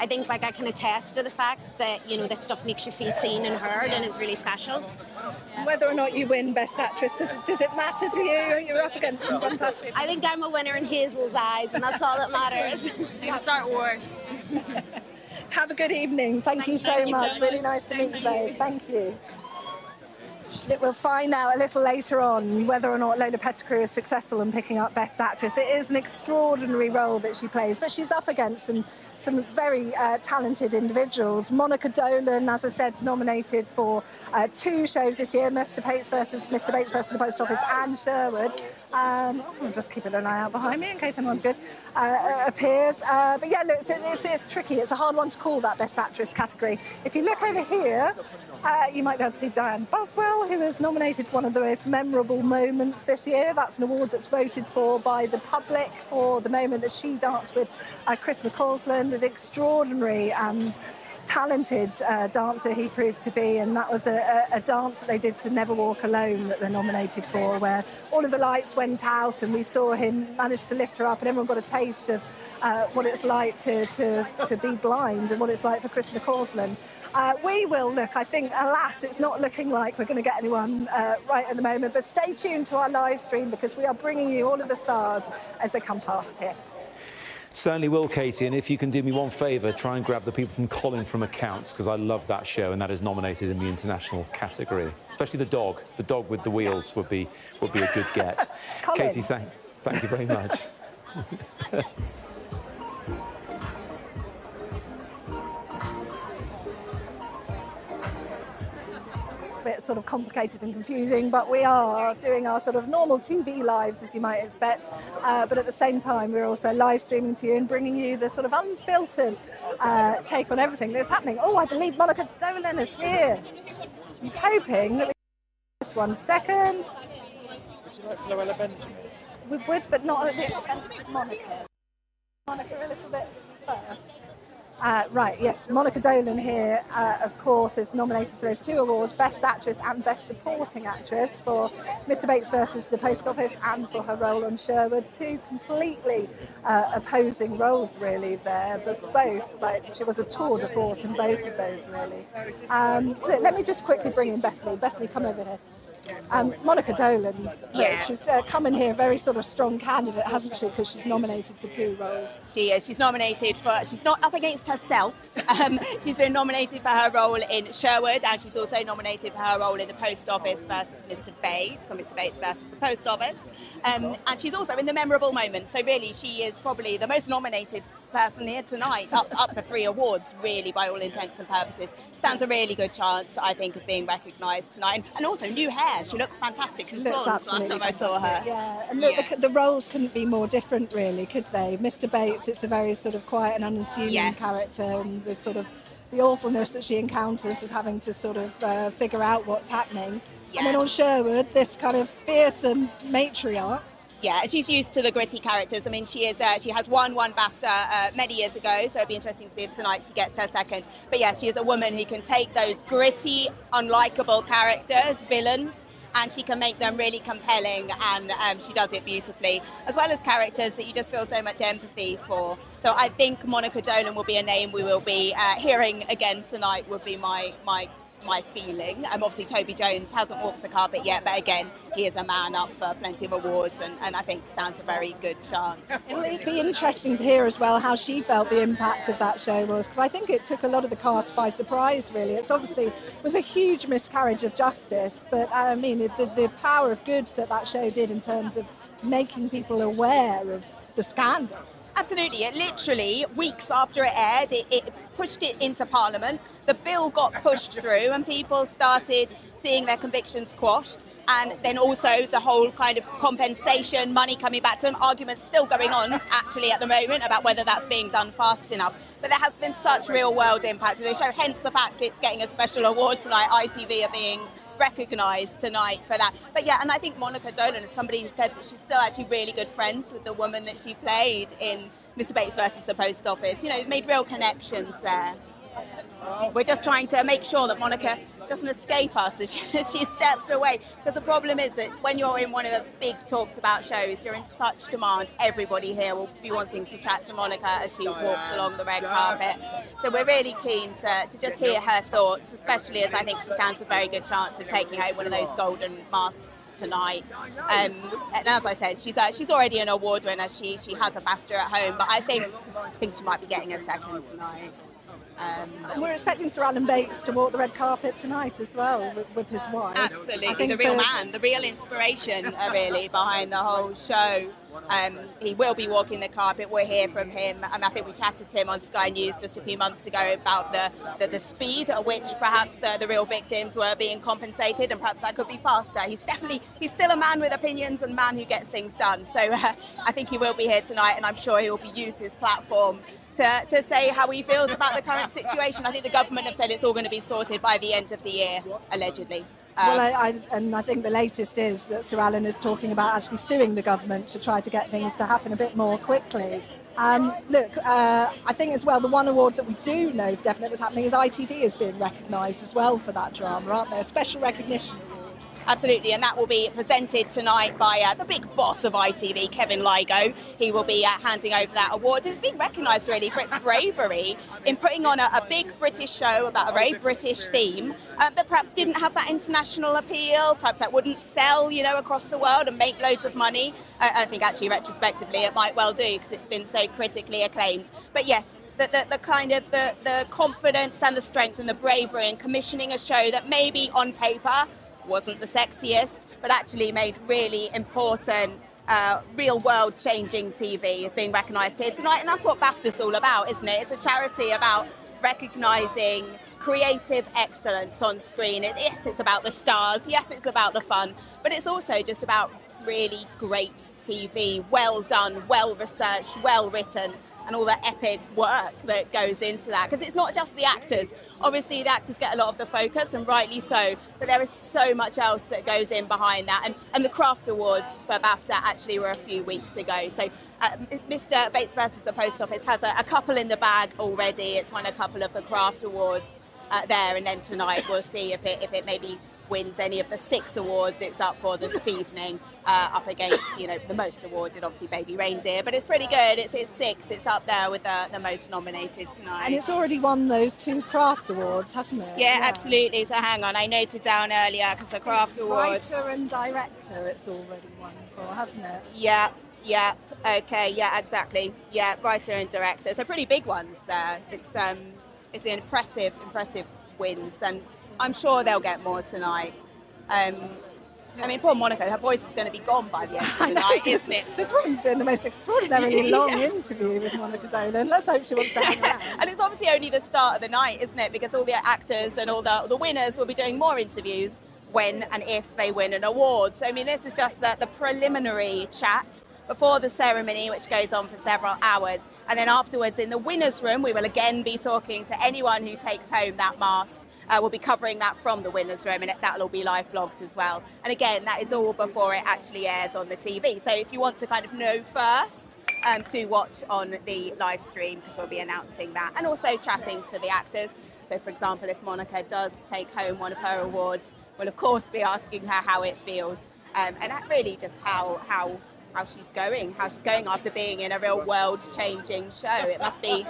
I think I can attest to the fact that this stuff makes you feel seen and heard and is really special. Whether or not you win Best Actress, does it matter to you? You're up against some fantastic. I think I'm a winner in Hazel's eyes, and that's all that matters. You start war. Have a good evening. Thank you so much. Really nice to meet you both. Thank you. We'll find out a little later on whether or not Lola Pettigrew is successful in picking up Best Actress. It is an extraordinary role that she plays, but she's up against some very talented individuals. Monica Dolan, as I said, is nominated for 2 shows this year, Mr. Bates versus the Post Office and Sherwood. I'm just keeping an eye out behind me in case anyone's good, appears. But yeah, look, it's tricky. It's a hard one to call, that Best Actress category. If you look over here, you might be able to see Diane Boswell, who is nominated for one of the most memorable moments this year. That's an award that's voted for by the public for the moment that she danced with Chris McCausland, an extraordinary talented dancer he proved to be, and that was a dance that they did to Never Walk Alone that they're nominated for, where all of the lights went out and we saw him manage to lift her up, and everyone got a taste of what it's like to be blind and what it's like for Chris McCausland. We will look, I think, alas, it's not looking like we're going to get anyone right at the moment, but stay tuned to our live stream because we are bringing you all of the stars as they come past here. Certainly will, Katie, and if you can do me one favour, try and grab the people from Colin from Accounts, because I love that show, and that is nominated in the international category. Especially the dog with the wheels would be a good get. Katie, thank you very much. Bit sort of complicated and confusing, but we are doing our sort of normal TV lives, as you might expect, but at the same time we're also live streaming to you and bringing you the sort of unfiltered take on everything that's happening. Oh, I believe Monica Dolan is here. I'm hoping that we just 1 second. Would you like Loella Benjamin? We would, but not at the expense of Monica. Monica a little bit first. Right, yes, Monica Dolan here, of course, is nominated for those 2 awards, Best Actress and Best Supporting Actress for Mr. Bates versus the Post Office and for her role on Sherwood. 2 completely opposing roles, really, there, but both, she was a tour de force in both of those, really. Let me just quickly bring in Bethany. Bethany, come over here. Monica Dolan, she's come in here a very sort of strong candidate, hasn't she, because she's nominated for 2 roles. She is. She's nominated for, she's not up against herself. She's been nominated for her role in Sherwood, and she's also nominated for her role in the Post Office versus Mr. Bates, or Mr. Bates versus the Post Office. And she's also in the memorable moment. So really, she is probably the most nominated person here tonight, up for 3 awards, really, by all intents and purposes. Stands a really good chance, I think, of being recognised tonight. And also new hair. She looks fantastic. She looks absolutely last time I saw her. Yeah, and look, the roles couldn't be more different, really, could they? Mr. Bates, it's a very sort of quiet and unassuming character, and the sort of the awfulness that she encounters with having to sort of figure out what's happening. And then on Sherwood, this kind of fearsome matriarch. Yeah, and she's used to the gritty characters. I mean, she has won BAFTA many years ago, so it'd be interesting to see if tonight she gets her second. But yes, she is a woman who can take those gritty, unlikable characters, villains, and she can make them really compelling, and she does it beautifully, as well as characters that you just feel so much empathy for. So I think Monica Dolan will be a name we will be hearing again tonight, would be my feeling. Obviously Toby Jones hasn't walked the carpet yet, but again, he is a man up for plenty of awards, and I think stands a very good chance. It'll be interesting to hear as well how she felt the impact of that show was, because I think it took a lot of the cast by surprise, really. It's obviously was a huge miscarriage of justice, but I mean, the power of good that show did in terms of making people aware of the scandal. Absolutely. It literally, weeks after it aired, it pushed it into Parliament. The bill got pushed through and people started seeing their convictions quashed. And then also the whole kind of compensation, money coming back to them, arguments still going on actually at the moment about whether that's being done fast enough. But there has been such real world impact to the show, hence the fact it's getting a special award tonight. ITV are being recognised tonight for that. But yeah, and I think Monica Dolan is somebody who said that she's still actually really good friends with the woman that she played in Mr. Bates versus the Post Office. You know, made real connections there. We're just trying to make sure that Monica doesn't escape us as she steps away, because the problem is that when you're in one of the big talked about shows, you're in such demand. Everybody here will be wanting to chat to Monica as she walks along the red carpet. So we're really keen to just hear her thoughts, especially as I think she stands a very good chance of taking home one of those golden masks tonight. And as I said, she's already an award winner. She has a BAFTA at home, but I think she might be getting a second tonight. We're expecting Sir Alan Bates to walk the red carpet tonight as well with his wife. Absolutely, the real man, the real inspiration really behind the whole show. He will be walking the carpet. We'll hear from him. I think we chatted to him on Sky News just a few months ago about the speed at which perhaps the real victims were being compensated, and perhaps that could be faster. He's still a man with opinions and a man who gets things done. So I think he will be here tonight, and I'm sure he will use his platform to say how he feels about the current situation. I think the government have said it's all going to be sorted by the end of the year, allegedly. I think the latest is that Sir Alan is talking about actually suing the government to try to get things to happen a bit more quickly. I think as well, the one award that we do know definitely that's happening is ITV is being recognised as well for that drama, aren't they? A special recognition. Absolutely, and that will be presented tonight by the big boss of ITV, Kevin Lygo. He will be handing over that award. And it's been recognised really for its bravery in putting on a big British show about a very British theme that perhaps didn't have that international appeal, perhaps that wouldn't sell, across the world and make loads of money. I think actually retrospectively it might well do, because it's been so critically acclaimed. But yes, the kind of the confidence and the strength and the bravery in commissioning a show that maybe on paper wasn't the sexiest, but actually made really important, real-world changing TV is being recognised here tonight. And that's what BAFTA's all about, isn't it? It's a charity about recognising creative excellence on screen. Yes, it's about the stars. Yes, it's about the fun. But it's also just about really great TV, well done, well-researched, well-written, and all the epic work that goes into that. Because it's not just the actors. Obviously, the actors get a lot of the focus, and rightly so, but there is so much else that goes in behind that. And the Craft Awards for BAFTA actually were a few weeks ago. So Mr. Bates versus the Post Office has a couple in the bag already. It's won a couple of the Craft Awards there, and then tonight we'll see if it maybe wins any of the 6 awards it's up for this evening, up against, the most awarded, obviously, Baby Reindeer. But it's pretty good. It's 6. It's up there with the most nominated tonight. And it's already won those 2 Craft Awards, hasn't it? Yeah, absolutely. So hang on, I noted down earlier, because the Craft Awards... Writer and director it's already won for, hasn't it? Yeah, okay, yeah, exactly. Yeah, writer and director. So pretty big ones there. It's an impressive wins, and I'm sure they'll get more tonight. Poor Monica, her voice is going to be gone by the end of the night, isn't it? This woman's doing the most extraordinarily long interview with Monica Dolan. Let's hope she wants to hang around. And it's obviously only the start of the night, isn't it? Because all the actors and all the winners will be doing more interviews when and if they win an award. So, this is just the preliminary chat before the ceremony, which goes on for several hours. And then afterwards, in the winner's room, we will again be talking to anyone who takes home that mask. We'll be covering that from the winner's room, and that'll all be live blogged as well. And again, that is all before it actually airs on the TV. So if you want to kind of know first, do watch on the live stream, because we'll be announcing that. And also chatting to the actors. So for example, if Monica does take home one of her awards, we'll of course be asking her how it feels, and really just how she's going after being in a real world-changing show. It must be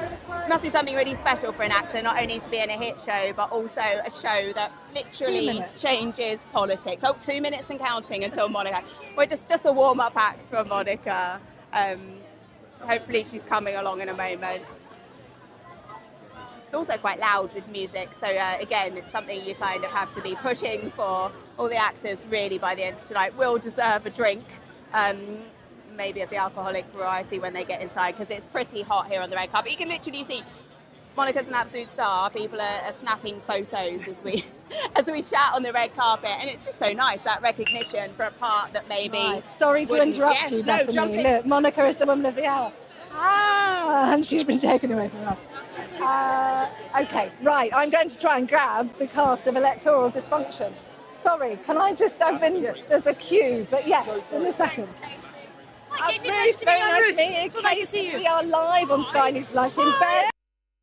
something really special for an actor, not only to be in a hit show, but also a show that literally changes politics. 2 minutes and counting until Monica. We're just a warm-up act for Monica. Hopefully she's coming along in a moment. It's also quite loud with music, so again, it's something you kind of have to be pushing for. All the actors really by the end of tonight will deserve a drink. Maybe of the alcoholic variety when they get inside, because it's pretty hot here on the red carpet. You can literally see Monica's an absolute star. People are snapping photos as we chat on the red carpet, and it's just so nice, that recognition for a part that maybe... Right. Sorry to interrupt you, Bethany. Look, Monica is the woman of the hour. And she's been taken away from us. Okay, right, I'm going to try and grab the cast of Electoral Dysfunction. Sorry, can I just... There's a queue, but yes, in a second. Hi, Katie, Ruth, very nice to meet you. So nice to see you. We are live on Sky News Lighting. Beth,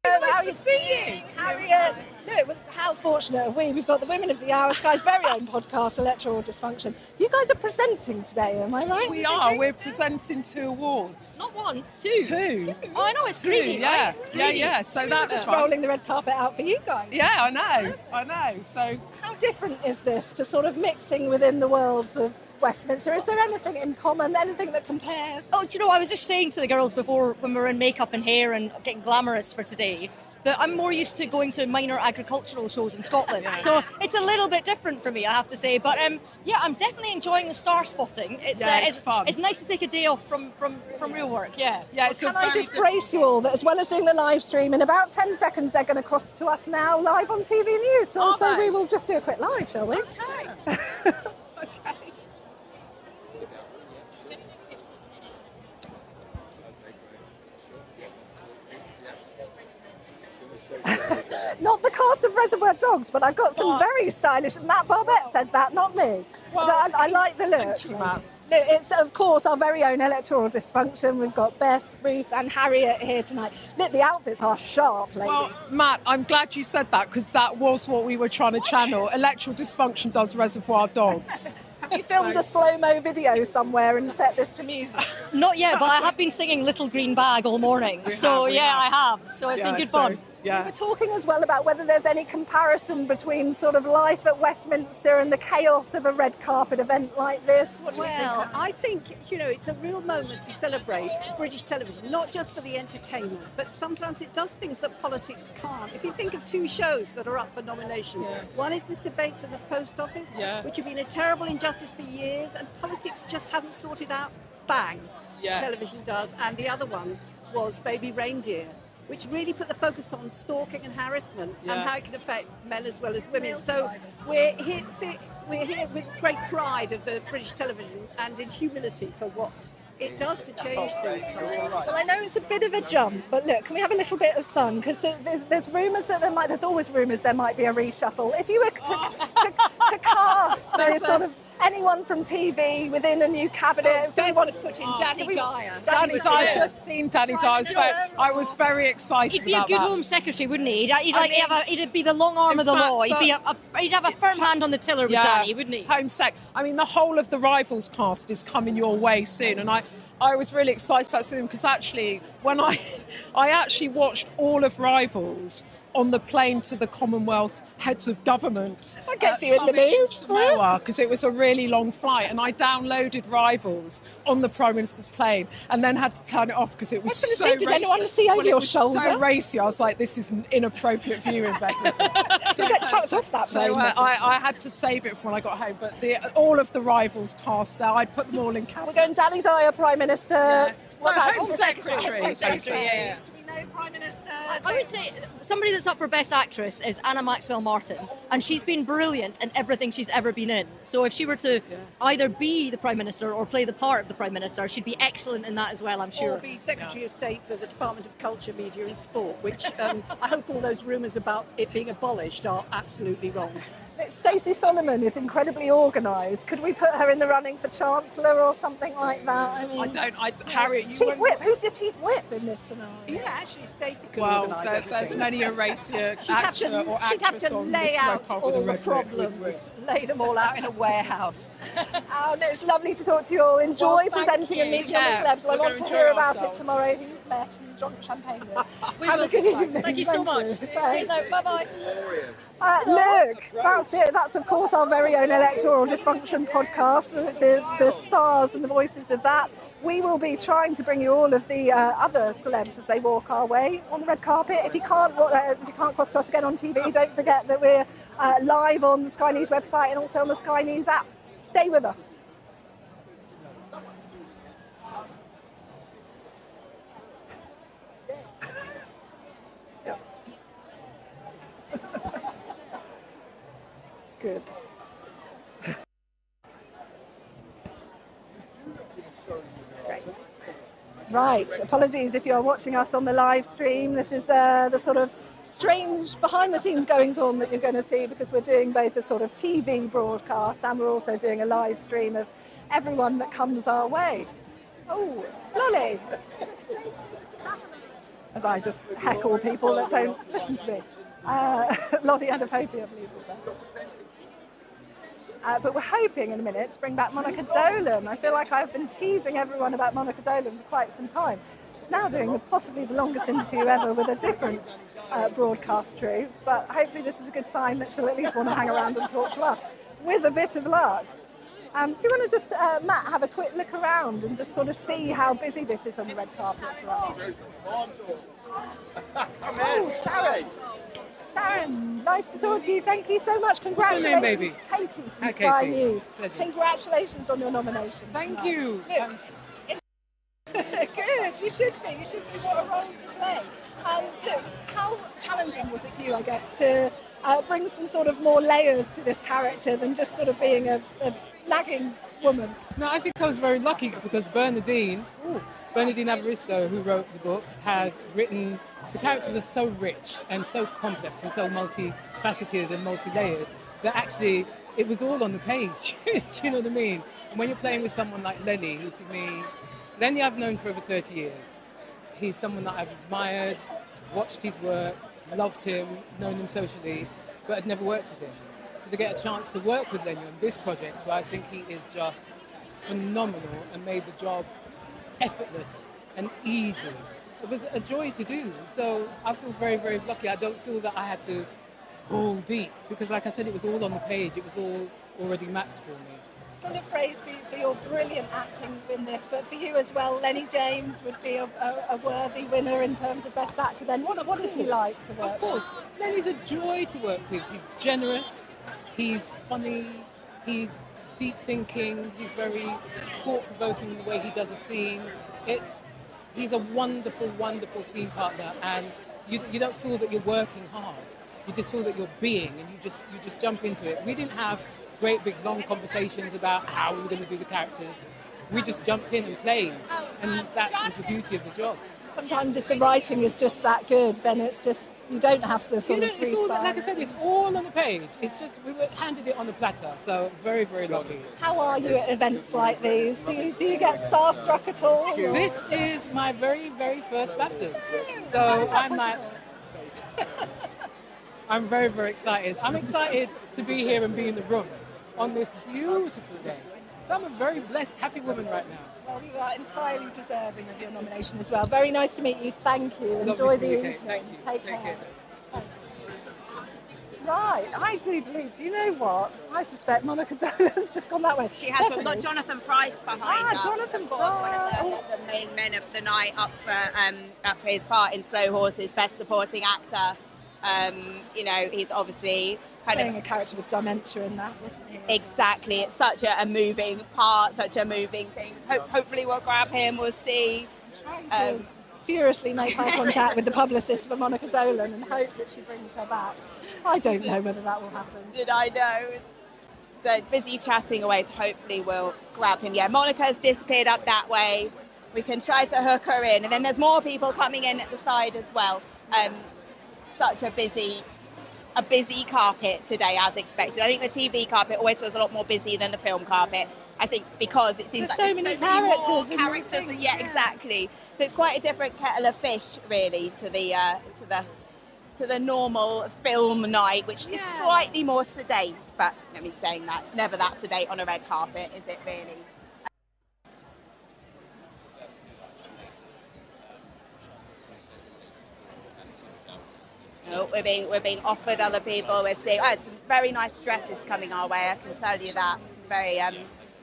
nice to see you. Harriet. Look, how fortunate are we? We've got the Women of the Hour, Sky's very own podcast, Electoral Dysfunction. You guys are presenting today, am I right? We are. We're presenting 2 awards. Not 1, 2. 2. Oh, I know, it's greedy, yeah. right? It's Yeah, greedy. yeah. So that's just fun. rolling the red carpet out for you guys. Yeah, I know. So how different is this to sort of mixing within the worlds of Westminster? Is there anything in common, anything that compares? Oh, do you know, I was just saying to the girls before, when we were in makeup and hair and getting glamorous for today, that I'm more used to going to minor agricultural shows in Scotland. So it's a little bit different for me, I have to say. But yeah, I'm definitely enjoying the star spotting. It's fun. It's nice to take a day off from real work, yeah. Yeah. Can I just brace you all that as well as doing the live stream, in about 10 seconds they're going to cross to us now live on TV News. So we will just do a quick live, shall we? Okay. Not the cast of Reservoir Dogs, but I've got some very stylish... Matt Barbette said that, not me. Well, but I like the look. Thank you, Matt. Look, it's, of course, our very own Electoral Dysfunction. We've got Beth, Ruth and Harriet here tonight. Look, the outfits are sharp, ladies. Well, Matt, I'm glad you said that, because that was what we were trying to channel. Electoral Dysfunction does Reservoir Dogs. Have you filmed a slow-mo video somewhere and set this to music? Not yet, but I have been singing Little Green Bag all morning. We I have. So it's been good fun. Yeah. We're talking as well about whether there's any comparison between sort of life at Westminster and the chaos of a red carpet event like this. What do you think? Well, I think, it's a real moment to celebrate British television, not just for the entertainment, but sometimes it does things that politics can't. If you think of 2 shows that are up for nomination, one is Mr. Bates and the Post Office, which have been a terrible injustice for years, and politics just haven't sorted out. Bang, television does. And the other one was Baby Reindeer, which really put the focus on stalking and harassment and how it can affect men as well as women. So we're here with great pride of the British television and in humility for what it does to change things sometimes. Well, I know it's a bit of a jump, but look, can we have a little bit of fun? Because there's rumours that there's always rumours there might be a reshuffle. If you were to cast sort of anyone from TV within a new cabinet, do you want to put in Danny Dyer? Danny Dyer, I've just seen Danny Dyer's face. I was very excited He'd be a good Home Secretary, wouldn't he? He'd be the long arm of the law. He'd have a firm hand on the tiller with Danny, wouldn't he? Home Sec. I mean, the whole of the Rivals cast is coming your way soon, and I was really excited about seeing them, because actually, when I actually watched all of Rivals on the plane to the Commonwealth heads of government. That gets you in the mood. Because it was a really long flight, and I downloaded Rivals on the Prime Minister's plane and then had to turn it off because it was so racy. Did anyone see over your shoulder? So racy. I was like, this is an inappropriate viewing, Bethany. So you get chucked off that plane. I had to save it for when I got home, but all of the Rivals cast now, I'd put them all in cabinet. We're going Danny Dyer, Prime Minister. Yeah. What about Home Secretary? Yeah. Prime Minister. I would say somebody that's up for Best Actress is Anna Maxwell Martin, and she's been brilliant in everything she's ever been in. So if she were to either be the Prime Minister or play the part of the Prime Minister, she'd be excellent in that as well, I'm sure. Or be Secretary of State for the Department of Culture, Media and Sport, which I hope all those rumours about it being abolished are absolutely wrong. Stacey Solomon is incredibly organised. Could we put her in the running for Chancellor or something like that? I mean, Harriet, Chief Whip. Who's your Chief Whip in this scenario? Yeah, actually Stacey can Well, organise there's everything. many a racer, She'd have actor or she'd have actress to on lay the out slow all carpet the with problems, lay them all out in a warehouse. Oh, no, it's lovely to talk to you all. Enjoy Well, thank presenting and you. meeting Yeah, all the celebs. I we're want to gonna hear enjoy about ourselves. it tomorrow. Who you've met and drunk champagne with. We Have will a good be fine. evening. Thank you so much. Thanks. Bye-bye. Look, that's it. That's, of course, our very own electoral dysfunction podcast, the stars and the voices of that. We will be trying to bring you all of the other celebs as they walk our way on the red carpet. If you can't cross to us again on TV, don't forget that we're live on the Sky News website and also on the Sky News app. Stay with us. Good. Right, apologies if you're watching us on the live stream. This is the sort of strange behind-the-scenes goings-on that you're going to see, because we're doing both a sort of TV broadcast and we're also doing a live stream of everyone that comes our way. Oh, Lolly! As I just heckle people that don't listen to me. Lolly and Hopi, I believe, was there. But we're hoping in a minute to bring back Monica Dolan. I feel like I've been teasing everyone about Monica Dolan for quite some time. She's now doing possibly the longest interview ever with a different broadcast crew, but hopefully this is a good sign that she'll at least want to hang around and talk to us, with a bit of luck. Do you want to just, Matt, have a quick look around and just sort of see how busy this is on the red carpet for us? Oh, Sharon! Sharon, nice to talk to you. Thank you so much. Congratulations, What's your name, baby? Katie from Hi, Sky Katie. News. Pleasure. Congratulations on your nomination. Thank tonight. you. Look, good. You should be. You should be. What a role to play. Look, how challenging was it for you, I guess, to bring some sort of more layers to this character than just sort of being a nagging woman? No, I think I was very lucky because Bernadine Avaristo, who wrote the book, had written. The characters are so rich and so complex and so multifaceted and multi-layered that actually it was all on the page. Do you know what I mean? And when you're playing with someone like Lenny, who for me, Lenny I've known for over 30 years. He's someone that I've admired, watched his work, loved him, known him socially, but had never worked with him. So to get a chance to work with Lenny on this project, where I think he is just phenomenal and made the job effortless and easy. It was a joy to do. So I feel very, very lucky. I don't feel that I had to pull deep because, like I said, it was all on the page. It was all already mapped for me. Full of praise for your brilliant acting in this, but for you as well, Lenny James would be a worthy winner in terms of Best Actor then. What is he like to work Of course. Lenny's a joy to work with. He's generous, he's funny, he's deep thinking, he's very thought-provoking in the way he does a scene. He's a wonderful, wonderful scene partner, and you don't feel that you're working hard. You just feel that you're being, and you just jump into it. We didn't have great big long conversations about how we were going to do the characters. We just jumped in and played, and that was the beauty of the job. Sometimes if the writing is just that good, then it's just, you don't have to sort of It's all, freestyle. like I said, it's all on the page. It's just we were handed it on a platter, so very, very lucky. How are you at events like these? Do you get starstruck at all? or- This is my very, very first BAFTAs, so I'm very, very excited. I'm excited to be here and be in the room on this beautiful day. So I'm a very blessed, happy woman right now. Well, you are entirely deserving of your nomination as well. Very nice to meet you. Thank you. Lovely Enjoy to the meet you, evening. Kate. Thank you. Take Take care. care. Right, I do believe. Do you know what? I suspect Monica Dolan's just gone that way. She has, but Bethany. we've got Jonathan Price behind her. Jonathan Of course, one of the main men of the night, up for his part in Slow Horses, Best Supporting Actor. He's obviously playing a character with dementia in that, wasn't he? Exactly. It's such a moving part, such a moving thing. Hopefully we'll grab him, we'll see. To furiously make eye contact with the publicist for Monica Dolan and hope that she brings her back. I don't know whether that will happen. Did I know? So busy chatting away, so hopefully we'll grab him. Yeah, Monica's disappeared up that way. We can try to hook her in. And then there's more people coming in at the side as well. Such a busy a busy carpet today as expected. I think the TV carpet always feels a lot more busy than the film carpet. I think because it seems There's like so many characters more in the characters. thing, Yeah, exactly. So it's quite a different kettle of fish, really, to the normal film night, which is slightly more sedate. But let me saying that it's never that sedate on a red carpet, is it really? No, we're being offered other people. We're seeing some very nice dresses coming our way. I can tell you that, some very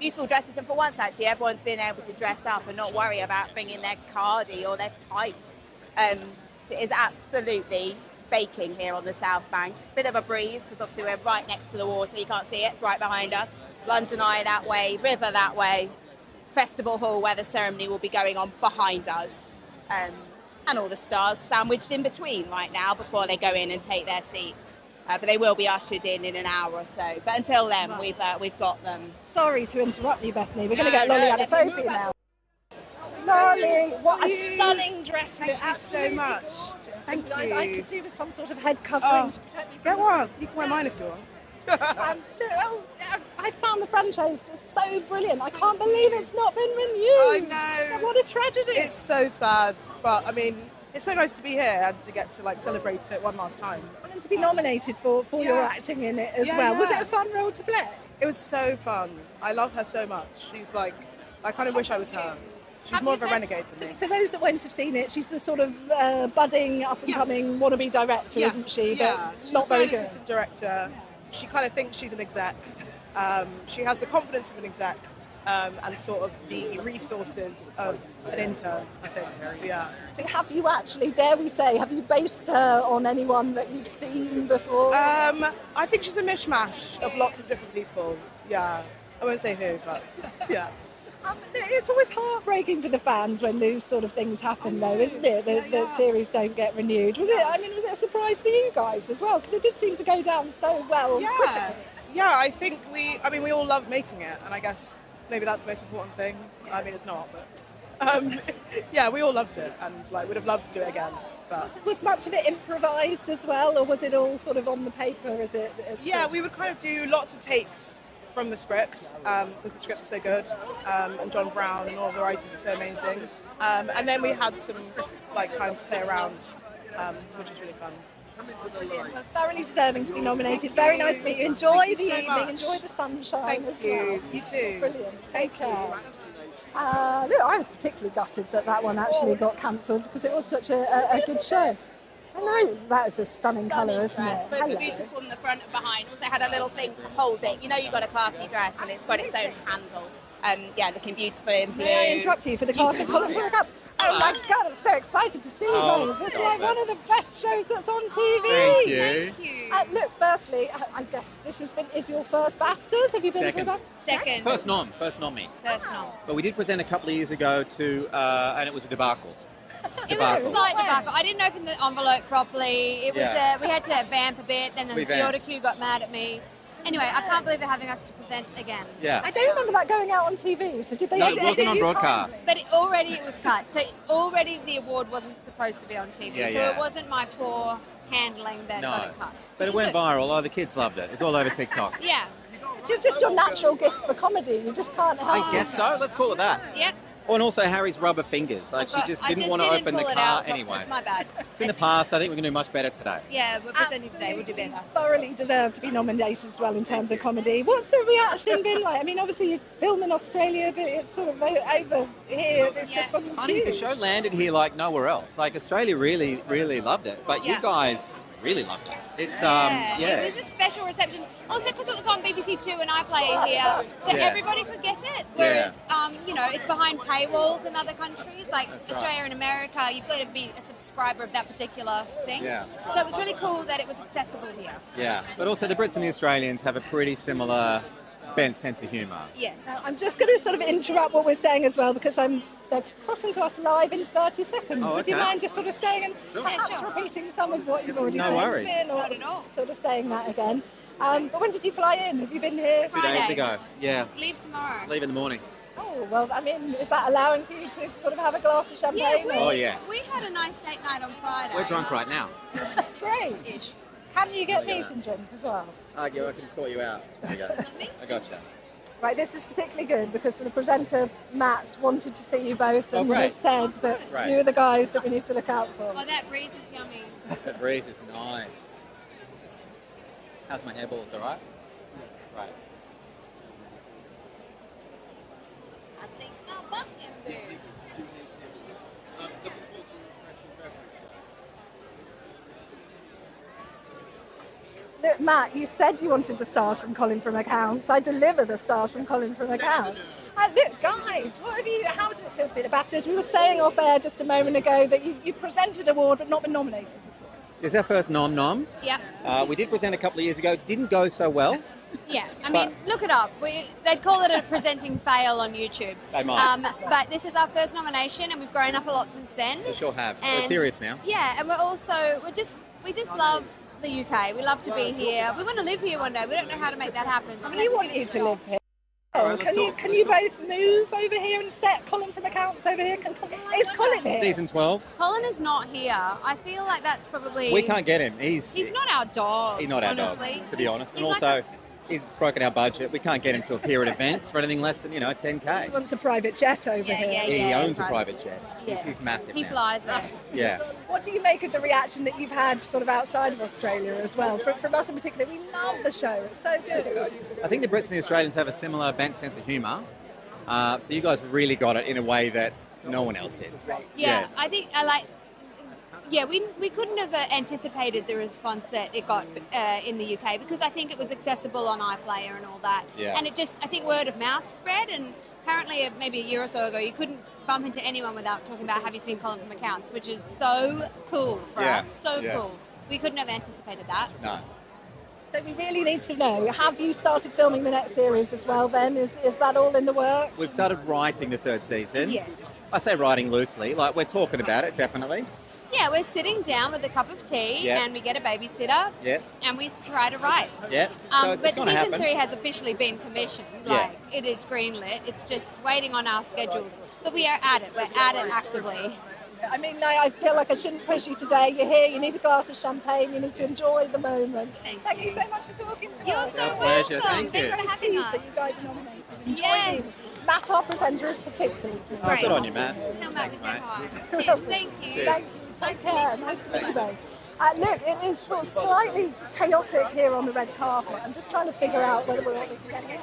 useful dresses. And for once, actually, everyone's been able to dress up and not worry about bringing their cardi or their tights. So it is absolutely baking here on the South Bank. Bit of a breeze because obviously we're right next to the water. You can't see it; it's right behind us. London Eye that way, River that way. Festival Hall where the ceremony will be going on behind us. And all the stars sandwiched in between right now before they go in and take their seats. But they will be ushered in an hour or so. But until then, we've got them. Sorry to interrupt you, Bethany. We're going to get Lolly anaphobia now. Lolly, what a stunning dress. Thank you so much. Thank you. I could do with some sort of head covering to protect me from Get one. You can wear mine if you want. I found the franchise just so brilliant. I can't believe it's not been renewed. I know. What a tragedy. It's so sad, but I mean, it's so nice to be here and to get to like celebrate it one last time. And to be nominated for your acting in it as well. Was it a fun role to play? It was so fun. I love her so much. She's like, I kind of wish I was her. She's more of a renegade than me. For those that won't have seen it, she's the sort of budding, up-and-coming wannabe director, isn't she? Yeah, But she's not very an good. assistant director. She kind of thinks she's an exec. She has the confidence of an exec and sort of the resources of an intern, I think. Yeah. So have you actually, dare we say, have you based her on anyone that you've seen before? I think she's a mishmash of lots of different people. Yeah. I won't say who, but yeah. It's always heartbreaking for the fans when these sort of things happen, though, isn't it? The series don't get renewed. Was it a surprise for you guys as well? Because it did seem to go down so well critically. Yeah, I think we all love making it, and I guess maybe that's the most important thing. I mean, it's not, but yeah, we all loved it, and like would have loved to do it again. But Was much of it improvised as well, or was it all sort of on the paper? Yeah, we would kind of do lots of takes from the script because the script is so good, and John Brown and all of the writers are so amazing. And then we had some like time to play around, which is really fun. Brilliant. Well, thoroughly deserving to be nominated. Very nice to meet you. Enjoy the evening. Enjoy the sunshine. Thank you. You too. Brilliant. Take care. Look, I was particularly gutted that one actually got cancelled because it was such a good show. I know, that is a stunning colour, isn't it? But Hello. beautiful from the front and behind. Also had a little thing to hold it. You know you've got a classy dress and it's got its own handle. Yeah, looking beautiful in blue. May I interrupt you for the cast of Colin from the Cats? Oh my God, I'm so excited to see you guys. It's like one of the best shows that's on TV. Thank you. Look, firstly, I guess this is your first BAFTAs? Have you been to a BAFTA? Second. First nom me. First nom. But we did present a couple of years ago to, and it was a debacle. It was a slight debacle. I didn't open the envelope properly. It was we had to vamp a bit, and then the auto cue got mad at me. Anyway, I can't believe they're having us to present again. Yeah. I don't remember that going out on TV. So did they? No, it wasn't on broadcast. But it was cut. So already the award wasn't supposed to be on TV. Yeah, so yeah. it wasn't my poor handling that got it cut. But it went viral. Oh, the kids loved it. It's all over TikTok. Yeah. It's just your natural gift for comedy. You just can't help I guess so. Let's call it that. Yep. Oh, and also Harry's rubber fingers. Like she just didn't want to open the pull it car out. anyway. It's my bad. It's in the past. I think we're going to do much better today. Yeah, we're presenting today. We'll do better. Thoroughly deserve to be nominated as well in terms of comedy. What's the reaction been like? I mean, obviously you film in Australia, but it's sort of over here. It's just fucking Funny, the huge. show landed here like nowhere else. Like Australia really, really loved it. But you guys really loved it. It's It was a special reception. Also because it was on BBC Two and iPlayer here, so everybody could get it. Whereas, it's behind paywalls in other countries, like Australia and America. You've got to be a subscriber of that particular thing. Yeah. So it was really cool that it was accessible here. Yeah. But also the Brits and the Australians have a pretty similar bent sense of humour. Yes. Now, I'm just going to sort of interrupt what we're saying as well because they're crossing to us live in 30 seconds. Oh, Would you okay. mind just sort of staying and perhaps repeating some of what you've already said? No worries. Not at all. Sort of saying that again. But when did you fly in? Have you been here? 2 days ago. Yeah. Leave tomorrow. Leave in the morning. Oh, well, I mean, is that allowing for you to sort of have a glass of champagne? We had a nice date night on Friday. We're drunk right now. Great. Can you get me some drink as well? I can sort you out. There you go. I gotcha. Right, this is particularly good because the presenter, Matt, wanted to see you both and great. has said that Great. you are the guys that we need to look out for. Oh, that breeze is yummy. That breeze is nice. How's my hairballs, all right? Right. I think I'm bucking big. Look, Matt, you said you wanted the stars from Colin from Accounts. I deliver the stars from Colin from Accounts. Look, guys, how does it feel to be at the BAFTAs? We were saying off air just a moment ago that you've presented an award but not been nominated before. It's our first nom. Yeah. We did present a couple of years ago. Didn't go so well. Yeah, I mean, look it up. They'd call it a presenting fail on YouTube. They might. But this is our first nomination, and we've grown up a lot since then. We sure have. We're And- serious now. Yeah, and we just love the UK. We love to be here. We want to live here one day. We don't know how to make that happen. So We want you to live here. Oh, can you both move over here and set Colin from Accounts over here? Is Colin here? Season 12. Colin is not here. I feel like that's probably... We can't get him. He's not our dog. He's not our honestly. dog, to be honest. And he's also, like he's broken our budget. We can't get him to appear at events for anything less than, 10K. He wants a private jet over here. He owns a private jet. Yeah. He's massive He now. flies there. Yeah. What do you make of the reaction that you've had sort of outside of Australia as well? From us in particular, we love the show. It's so good. I think the Brits and the Australians have a similar bent sense of humour. So you guys really got it in a way that no one else did. Yeah, I think we couldn't have anticipated the response that it got in the UK because I think it was accessible on iPlayer and all that. Yeah. And I think word of mouth spread, and apparently maybe a year or so ago you couldn't bump into anyone without talking about have you seen Colin from Accounts, which is so cool for us, so cool. We couldn't have anticipated that. No. So we really need to know, have you started filming the next series as well then? Is that all in the works? We've started writing the third season. Yes. I say writing loosely, like we're talking about it, definitely. Yeah, we're sitting down with a cup of tea Yeah. and we get a babysitter Yeah. and we try to write. Yeah. So it's But gonna season happen. 3 has officially been commissioned. Yeah. It is greenlit. It's just waiting on our schedules. But we are at it. We're at it actively. I mean, I feel like I shouldn't push you today. You're here, you need a glass of champagne, you need to enjoy the moment. Thank you so much for talking to us. You're so Our pleasure, welcome. thank you. Thanks for having us. That you guys are nominated. Enjoy Yes. these. Matt, our presenter, is particularly good. Oh, good on you, Matt. Tell Matt we Thanks, say mate. hi. Cheers. Thank you. Cheers. Thank you. Take care. Nice to meet you both. Look, it is sort of slightly chaotic here on the red carpet. I'm just trying to figure out whether we're actually getting in.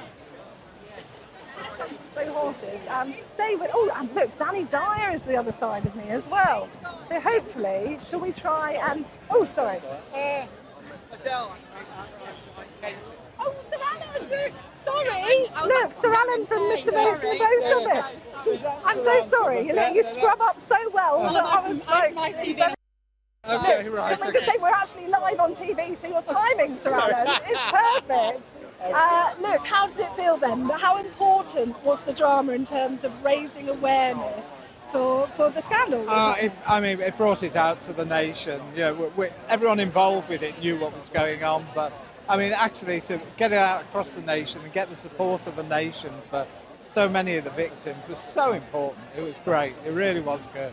Through horses and stay with. Oh, and look, Danny Dyer is the other side of me as well. So hopefully, shall we try and? Oh, sorry. Oh, Sir Alan! Sorry. Look, Sir Alan from Mr. Venice and the Post Office. I'm so sorry. You scrub up so well. that I was like. Okay, Look, right. can we just say we're actually live on TV, so your timing, Sir Alan, is perfect. Look, how does it feel then? How important was the drama in terms of raising awareness for the scandal? It brought it out to the nation. Everyone involved with it knew what was going on, but actually to get it out across the nation and get the support of the nation for so many of the victims was so important. It was great. It really was good.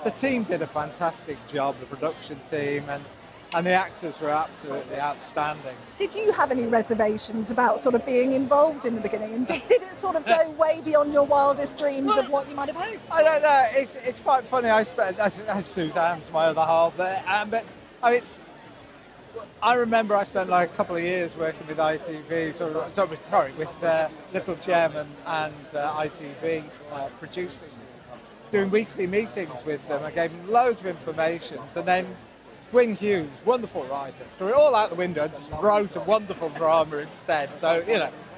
The team did a fantastic job, the production team, and the actors were absolutely outstanding. Did you have any reservations about sort of being involved in the beginning? And did it sort of go way beyond your wildest dreams of what you might have hoped? I don't know. It's quite funny. I spent Suzanne's my other half there, but I remember I spent like a couple of years working with ITV, with Little Gem and ITV producing, doing weekly meetings with them. I gave them loads of information, and then Gwyn Hughes, wonderful writer, threw it all out the window and just wrote a wonderful drama instead. So,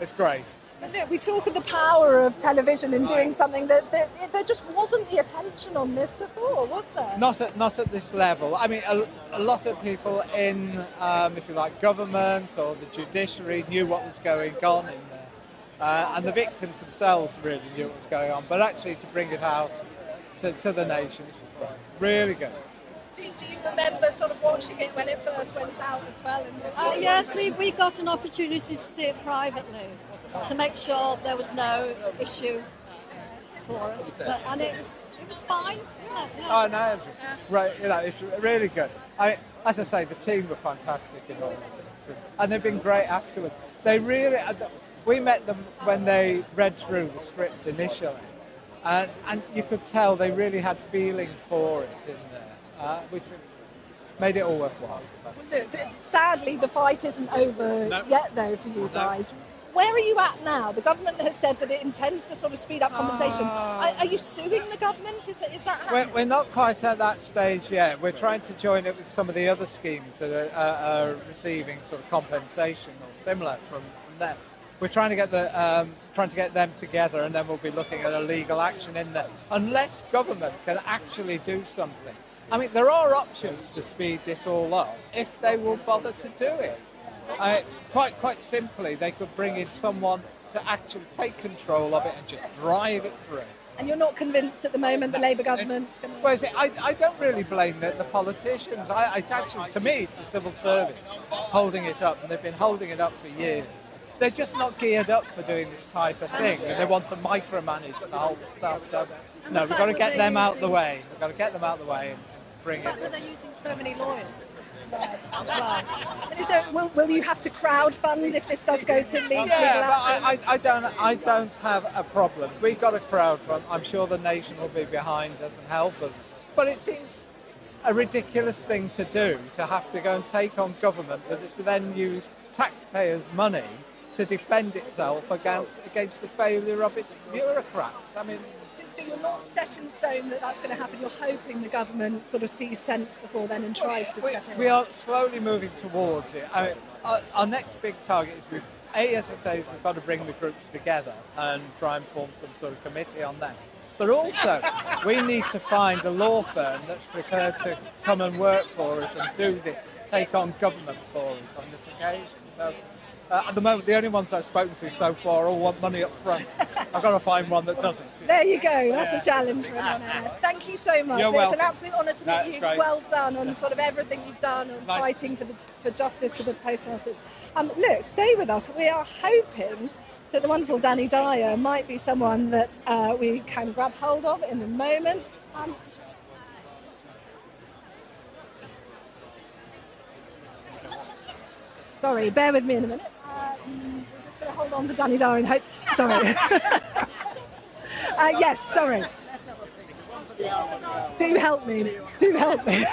it's great. But look, we talk of the power of television and doing something that there just wasn't the attention on this before, was there? Not at this level. A lot of people in, if you like, government or the judiciary knew what was going on in there. And the victims themselves really knew what was going on. But actually to bring it out to the nation, this was great. Really good. Do you remember sort of watching it when it first went out as well? Yes, we got an opportunity to see it privately to make sure there was no issue for us. And it was was fine, wasn't it? Yeah. Oh no, it's right. You know, it's really good. As I say, the team were fantastic in all of this, and they've been great afterwards. They really. We met them when they read through the script initially, and you could tell they really had feeling for it in there, which made it all worthwhile. Well, look, sadly, the fight isn't over yet, though, for you guys. Where are you at now? The government has said that it intends to sort of speed up compensation. Are you suing the government? Is that happening? We're not quite at that stage yet. We're trying to join it with some of the other schemes that are receiving sort of compensation or similar from them. We're trying to get them together, and then we'll be looking at a legal action in there. Unless government can actually do something. I mean, there are options to speed this all up if they will bother to do it. Quite simply, they could bring in someone to actually take control of it and just drive it through. And you're not convinced at the moment the Labour government's going to... Well, I don't really blame the politicians. It's actually, to me, it's the civil service holding it up, and they've been holding it up for years. They're just not geared up for doing this type of thing, and they want to micromanage the whole stuff. So, no, we've got to get them out of the way. We've got to get them out of the way and bring it. The fact that they're using so many lawyers. As well. Will you have to crowdfund if this does go to legal action? I don't have a problem. We've got a crowdfund. I'm sure the nation will be behind us and help us. But it seems a ridiculous thing to do, to have to go and take on government, but to then use taxpayers' money to defend itself against the failure of its bureaucrats. I mean, so you're not set in stone that that's going to happen. You're hoping the government sort of sees sense before then and tries to step in. We are slowly moving towards it. Our next big target is, as I say, we've got to bring the groups together and try and form some sort of committee on that. But also, we need to find a law firm that's prepared to come and work for us and do this, take on government for us on this occasion. So. At the moment, the only ones I've spoken to so far all want money up front. I've got to find one that doesn't. There you go. That's a challenge for Thank you so much. You're welcome. It's an absolute honour to meet you. Great. Well done on sort of everything you've done on fighting for justice for the postmasters. Look, stay with us. We are hoping that the wonderful Danny Dyer might be someone that we can grab hold of in a moment. Sorry, bear with me in a minute. We're just going to hold on for Danny Dyer and hope. Sorry. Yes, sorry. Do help me. Do help me.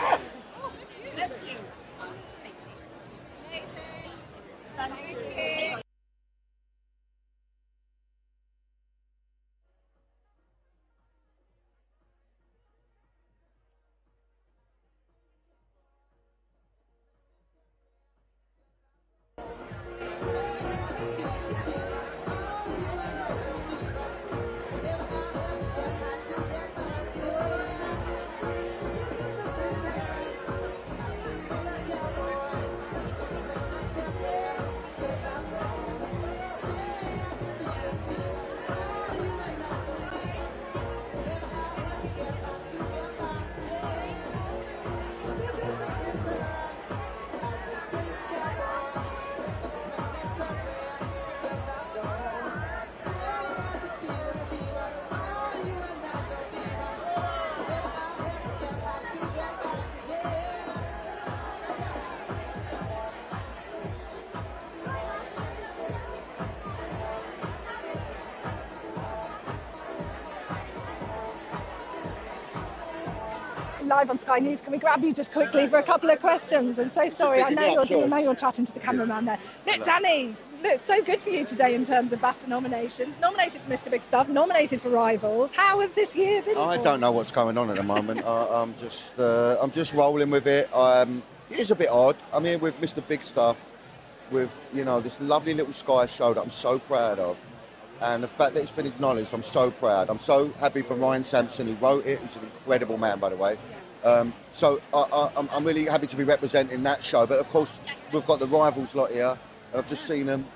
Live on Sky News, can we grab you just quickly for a couple of questions? I'm so sorry. I know you're chatting to the cameraman there. Look, Danny, look, so good for you today in terms of BAFTA nominations. Nominated for Mr. Big Stuff, nominated for Rivals. How has this year been? I don't know what's going on at the moment. I'm just rolling with it. It is a bit odd. I'm here with Mr. Big Stuff, with this lovely little Sky show that I'm so proud of. And the fact that it's been acknowledged, I'm so proud. I'm so happy for Ryan Sampson, who wrote it. He's an incredible man, by the way. So I'm really happy to be representing that show. But of course, we've got the Rivals lot here. I've just seen them.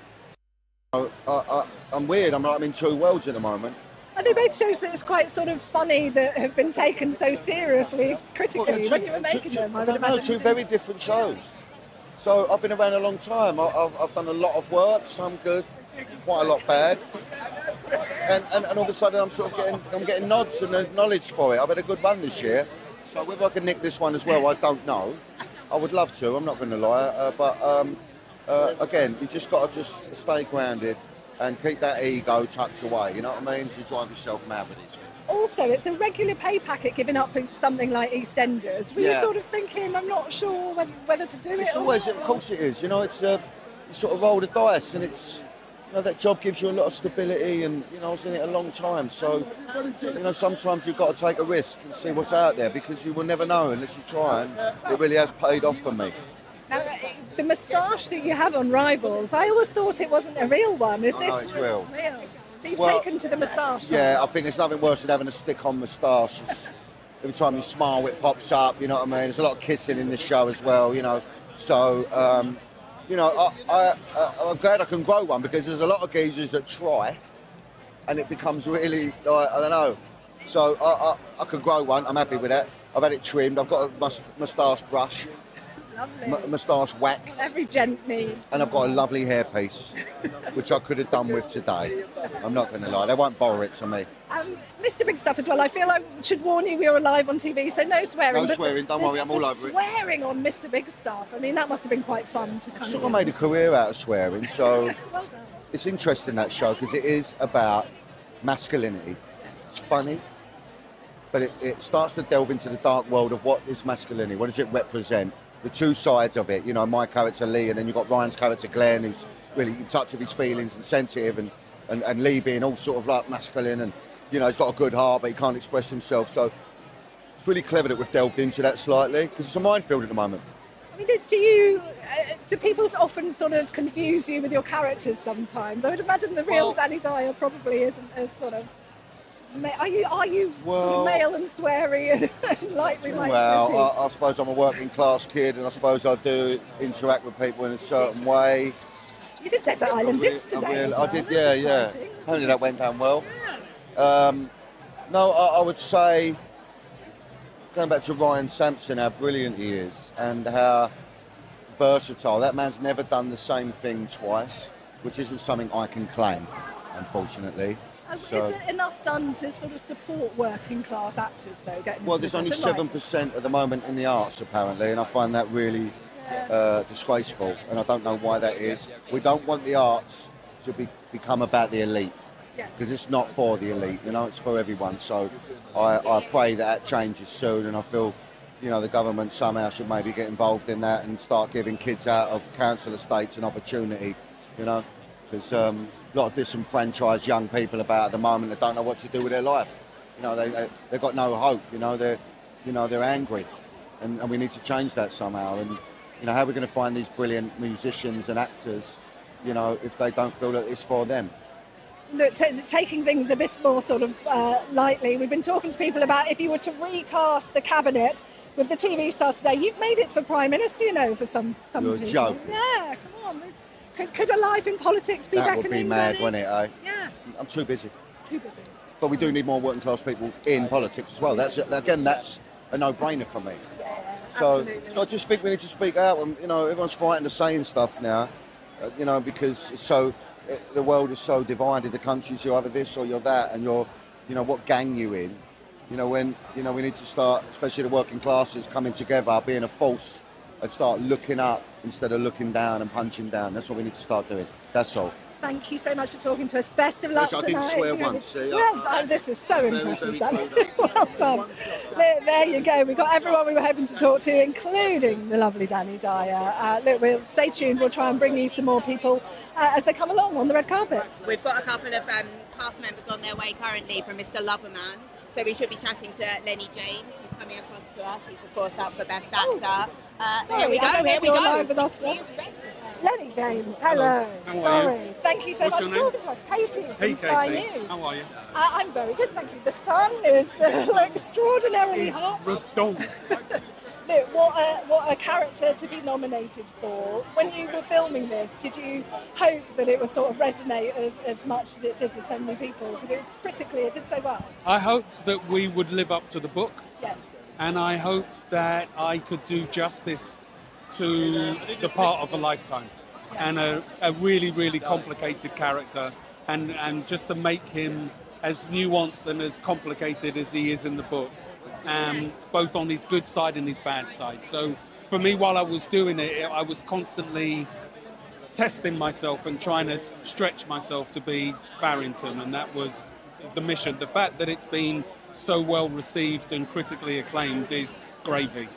I'm weird. I'm in two worlds at the moment. And they both shows that it's quite sort of funny that have been taken so seriously, critically, when you were making them. I don't know, two very different shows. So I've been around a long time. I've done a lot of work, some good, quite a lot bad. and all of a sudden I'm getting nods and acknowledged for it. I've had a good run this year, so whether I can nick this one as well, I don't know. I would love to. I'm not going to lie, but again, you just got to just stay grounded and keep that ego tucked away. You know what I mean? To drive yourself mad with these things. Also, it's a regular pay packet giving up something like EastEnders. Were you sort of thinking, I'm not sure whether to do it? It's always, of course it is. You know, it's you sort of roll the dice, and it's, you know, that job gives you a lot of stability, and you know, I was in it a long time. So, you know, sometimes you've got to take a risk and see what's out there, because you will never know unless you try. And it really has paid off for me. Now, the moustache that you have on Rivals, I always thought it wasn't a real one. Is this no, it's real. So you've taken to the moustache? Yeah, I think there's nothing worse than having a stick-on moustache. Every time you smile, it pops up, you know what I mean? There's a lot of kissing in this show as well, you know. So, you know, I'm glad I can grow one, because there's a lot of geezers that try and it becomes really, I don't know. So I can grow one, I'm happy with that. I've had it trimmed, I've got a moustache brush. Lovely. Moustache wax. Every gent needs. And I've got a lovely hairpiece, which I could have done with today. I'm not going to lie, they won't borrow it to me. Mr. Big Stuff as well, I feel I should warn you, we are live on TV, so no swearing. No swearing, don't worry, I'm all over it. Swearing on Mr. Big Stuff, I mean, that must have been quite fun to kind I've sort of made a career out of swearing, so it's interesting, that show, because it is about masculinity. It's funny, but it starts to delve into the dark world of what is masculinity, what does it represent? The two sides of it, you know, my character Lee, and then you've got Ryan's character Glenn, who's really in touch with his feelings and sensitive, and Lee being all sort of like masculine, and, you know, he's got a good heart, but he can't express himself. So it's really clever that we've delved into that slightly, because it's a minefield at the moment. I mean, do people often sort of confuse you with your characters sometimes? I would imagine the real Danny Dyer probably isn't as sort of... Are you sort of male and sweary and lightly like Well, I suppose I'm a working class kid, and I suppose I do interact with people in a certain way. You did Desert Island Disc today. I did, yeah. Hopefully that went down well. No, I would say, going back to Ryan Sampson, how brilliant he is and how versatile. That man's never done the same thing twice, which isn't something I can claim, unfortunately. So, is there enough done to sort of support working class actors, though? Well, there's only 7% at the moment in the arts, apparently, and I find that really disgraceful, and I don't know why that is. We don't want the arts to become about the elite, because it's not for the elite, you know, it's for everyone. So I pray that changes soon, and I feel, you know, the government somehow should maybe get involved in that and start giving kids out of council estates an opportunity, you know, because a lot of disenfranchised young people about at the moment that don't know what to do with their life. You know, they've got no hope. You know, they're angry, and we need to change that somehow. And you know, how are we going to find these brilliant musicians and actors, you know, if they don't feel that it's for them? Look, taking things a bit more sort of lightly, we've been talking to people about if you were to recast the cabinet with the TV stars today. You've made it for Prime Minister, you know, for some You're people. joking. Yeah, come on. Could a life in politics be That reckoning? would be mad, wouldn't it, eh? Yeah. I'm too busy. Too busy. But we do need more working class people in politics as well. That's a no-brainer for me. So I just think we need to speak out. And, you know, everyone's frightened of saying stuff now, you know, because the world is so divided. The countries, you're either this or you're that, and you're, you know, what gang you in. You know, when, you know, we need to start, especially the working classes, coming together, being a force, and start looking up instead of looking down and punching down. That's what we need to start doing. That's all. Thank you so much for talking to us. Best of luck I tonight. didn't swear once. See? Well, this is so impressive, Dan. Well done. There you go. We've got everyone we were hoping to talk to, including the lovely Danny Dyer. Look, we'll stay tuned. We'll try and bring you some more people as they come along on the red carpet. We've got a couple of cast members on their way currently from Mr. Loverman. So we should be chatting to Lenny James, who's coming across to us. He's, of course, up for Best Actor. Here we go. Live with us now. Lenny James, hello. Sorry. Thank you so much for talking to us. Katie from Sky News. How are you? I'm very good, thank you. The sun is extraordinarily hot. Look, what a character to be nominated for. When you were filming this, did you hope that it would sort of resonate as much as it did with so many people? Because it did so well. I hoped that we would live up to the book. Yeah. And I hoped that I could do justice to the part of a lifetime. And a really, really complicated character and just to make him as nuanced and as complicated as he is in the book, both on his good side and his bad side. So for me, while I was doing it, I was constantly testing myself and trying to stretch myself to be Barrington, and that was the mission. The fact that it's been so well received and critically acclaimed is gravy.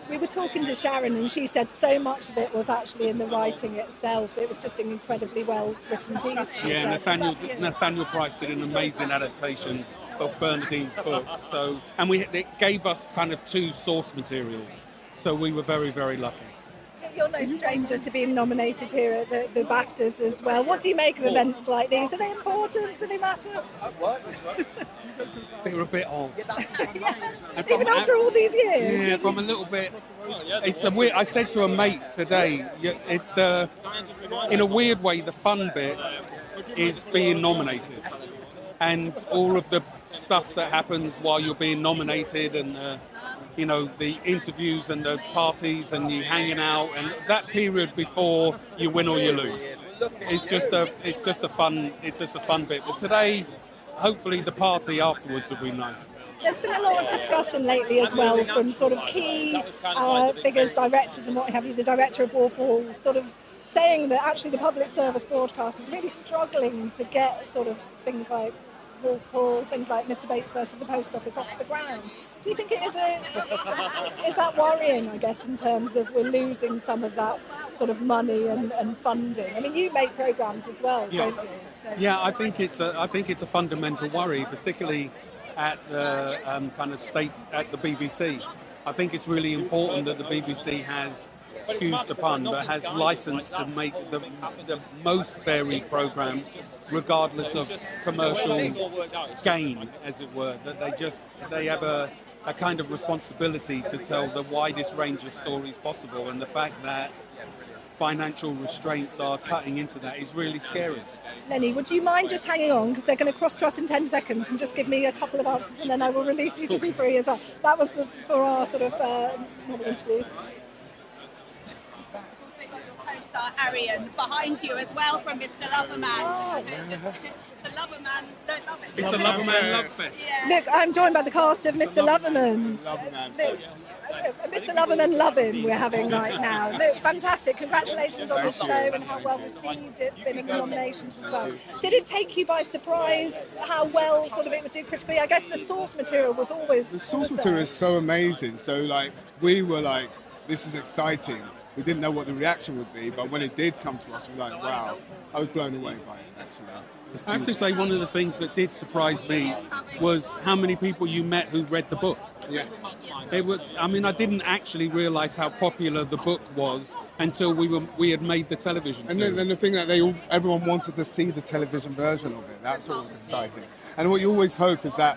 We were talking to Sharon and she said so much of it was actually in the writing itself. It was just an incredibly well written piece. Yeah, Nathaniel Price did an amazing adaptation of Bernadine's book. So, and it gave us kind of 2 source materials. So we were very, very lucky. You're no stranger to being nominated here at the BAFTAs as well. What do you make of events like these? Are they important? Do they matter? They're a bit odd. Even after all these years? Yeah, from a little bit. It's a weird. I said to a mate today, in a weird way, the fun bit is being nominated, and all of the stuff that happens while you're being nominated, and the interviews and the parties and you hanging out, and that period before you win or you lose. It's just a fun bit. But today, hopefully, the party afterwards will be nice. There's been a lot of discussion lately as well from sort of key figures, directors and what have you. The director of Wolf Hall sort of saying that actually the public service broadcast is really struggling to get sort of things like Wolf Hall, things like Mr. Bates versus the Post Office off the ground. Do you think it is that worrying, I guess, in terms of we're losing some of that sort of money and funding? I mean, you make programmes as well, don't you? So. Yeah, I think it's a fundamental worry, particularly at the kind of state at the BBC. I think it's really important that the BBC has, excuse the pun, but has license to make the most varied programmes, regardless of commercial gain, as it were. That they have a kind of responsibility to tell the widest range of stories possible, and the fact that financial restraints are cutting into that is really scary. Lenny, would you mind just hanging on, because they're going to cross to us in 10 seconds, and just give me a couple of answers, and then I will release you to be free as well. That was for our sort of normal interview. Co-star Arian behind you as well from Mr. Loverman. The Loverman, don't love it. It's a Loverman love fest. Yeah. Look, I'm joined by the cast of Mr. Loverman. Mr. Loverman Lovin' we're having right now. Look, fantastic. Congratulations on the show and how well received it's been in the nominations as well. Did it take you by surprise how well sort of it would do critically? I guess the source material was always... The source material is so amazing. So, we were like, this is exciting. We didn't know what the reaction would be, but when it did come to us, we were like, wow. I was blown away by it, actually. I have to say, one of the things that did surprise me was how many people you met who read the book. Yeah. I didn't actually realise how popular the book was until we had made the television series. And then the thing that everyone wanted to see the television version of it. That's what was exciting. And what you always hope is that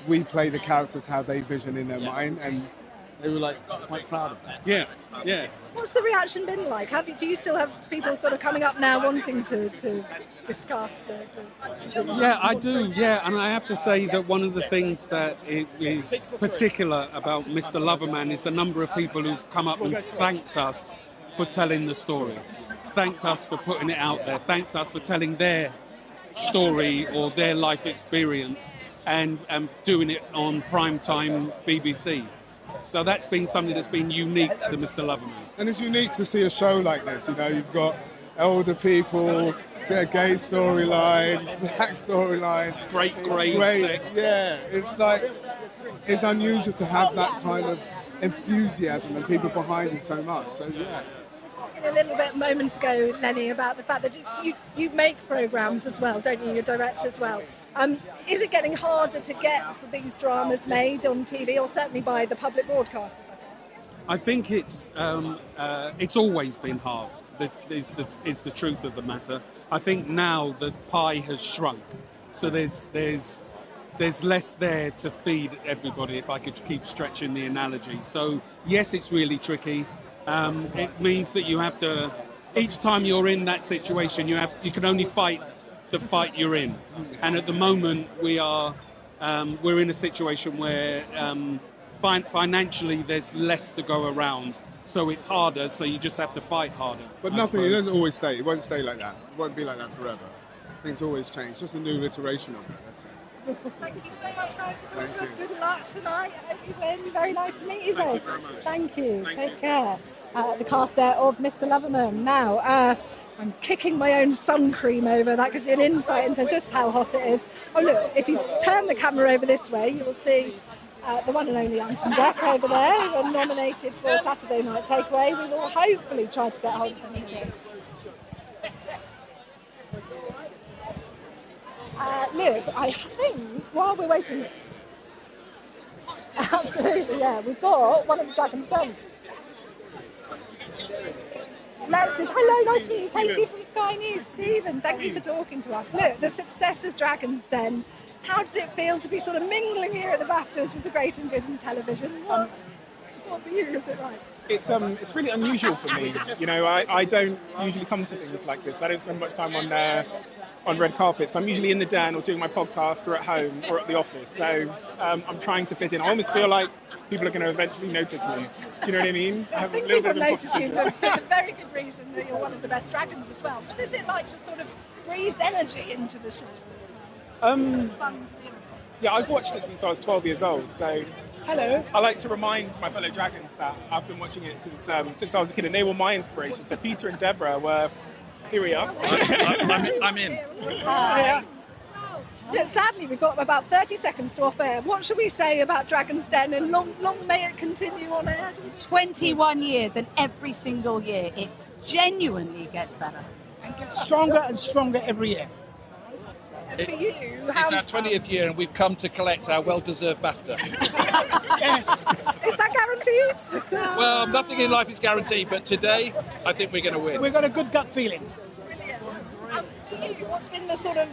we play the characters how they vision in their mind, and they were quite proud of that. Yeah, yeah. What's the reaction been like? Do you still have people sort of coming up now wanting to discuss the Yeah, I do, yeah. And I have to say that one of the things that is particular about Mr. Loverman is the number of people who've come up and thanked us for telling the story. Thanked us for putting it out there. Thanked us for telling their story or their life experience and doing it on primetime BBC. So that's been something that's been unique to Mr. Loverman. And it's unique to see a show like this. You've got elder people, a gay storyline, black storyline. Great sex. Yeah, it's unusual to have that kind of enthusiasm and people behind you so much. So, yeah. A little bit moments ago, Lenny, about the fact that you make programmes as well, don't you? You direct as well. Is it getting harder to get these dramas made on TV, or certainly by the public broadcasters? I think it's always been hard. Is the truth of the matter. I think now the pie has shrunk, so there's less there to feed everybody. If I could keep stretching the analogy, so yes, it's really tricky. It means that you have to, each time you're in that situation, you can only fight the fight you're in. And at the moment, we're in a situation where financially there's less to go around, so it's harder. So you just have to fight harder. But it doesn't always stay. It won't stay like that. It won't be like that forever. things always change. Just a new iteration of it, that's it. Thank you so much, guys, for talking to us. Thank Good luck tonight. I hope you win. Very nice to meet you both. Thank you very much. Thank you. Take care. The cast there of Mr. Loverman. Now, I'm kicking my own sun cream over. That gives you an insight into just how hot it is. Oh, look, if you turn the camera over this way, you will see the one and only Anton Deck over there, who are nominated for Saturday Night Takeaway. We will hopefully try to get hold of him here. Look, I think while we're waiting, absolutely, yeah, we've got one of the Dragon's Den. Let's just, hello, nice to meet you, Katie from Sky News. Stephen, thank you for talking to us. Look, the success of Dragon's Den, how does it feel to be sort of mingling here at the BAFTAs with the great and good in television? What for you is it like? It's really unusual for me. You know, I don't usually come to things like this. I don't spend much time on red carpets. I'm usually in the den or doing my podcast or at home or at the office. So I'm trying to fit in. I almost feel like people are going to eventually notice me. Do you know what I mean? I think people notice you for a very good reason that you're one of the best dragons as well. What is it like to sort of breathe energy into the show? It's fun to be on. Yeah, I've watched it since I was 12 years old. So hello. I like to remind my fellow dragons that I've been watching it since I was a kid, and they were my inspiration. So Peter and Deborah were. Here we are. I'm in. Hi. Look, sadly, we've got about 30 seconds to off air. What should we say about Dragon's Den, and long may it continue on air? 21 years, and every single year it genuinely gets better. And gets stronger and stronger every year. And for you, It's our 20th year, and we've come to collect our well-deserved BAFTA. Yes. Is that guaranteed? Well, nothing in life is guaranteed, but today I think we're going to win. We've got a good gut feeling. For you, what's been the sort of,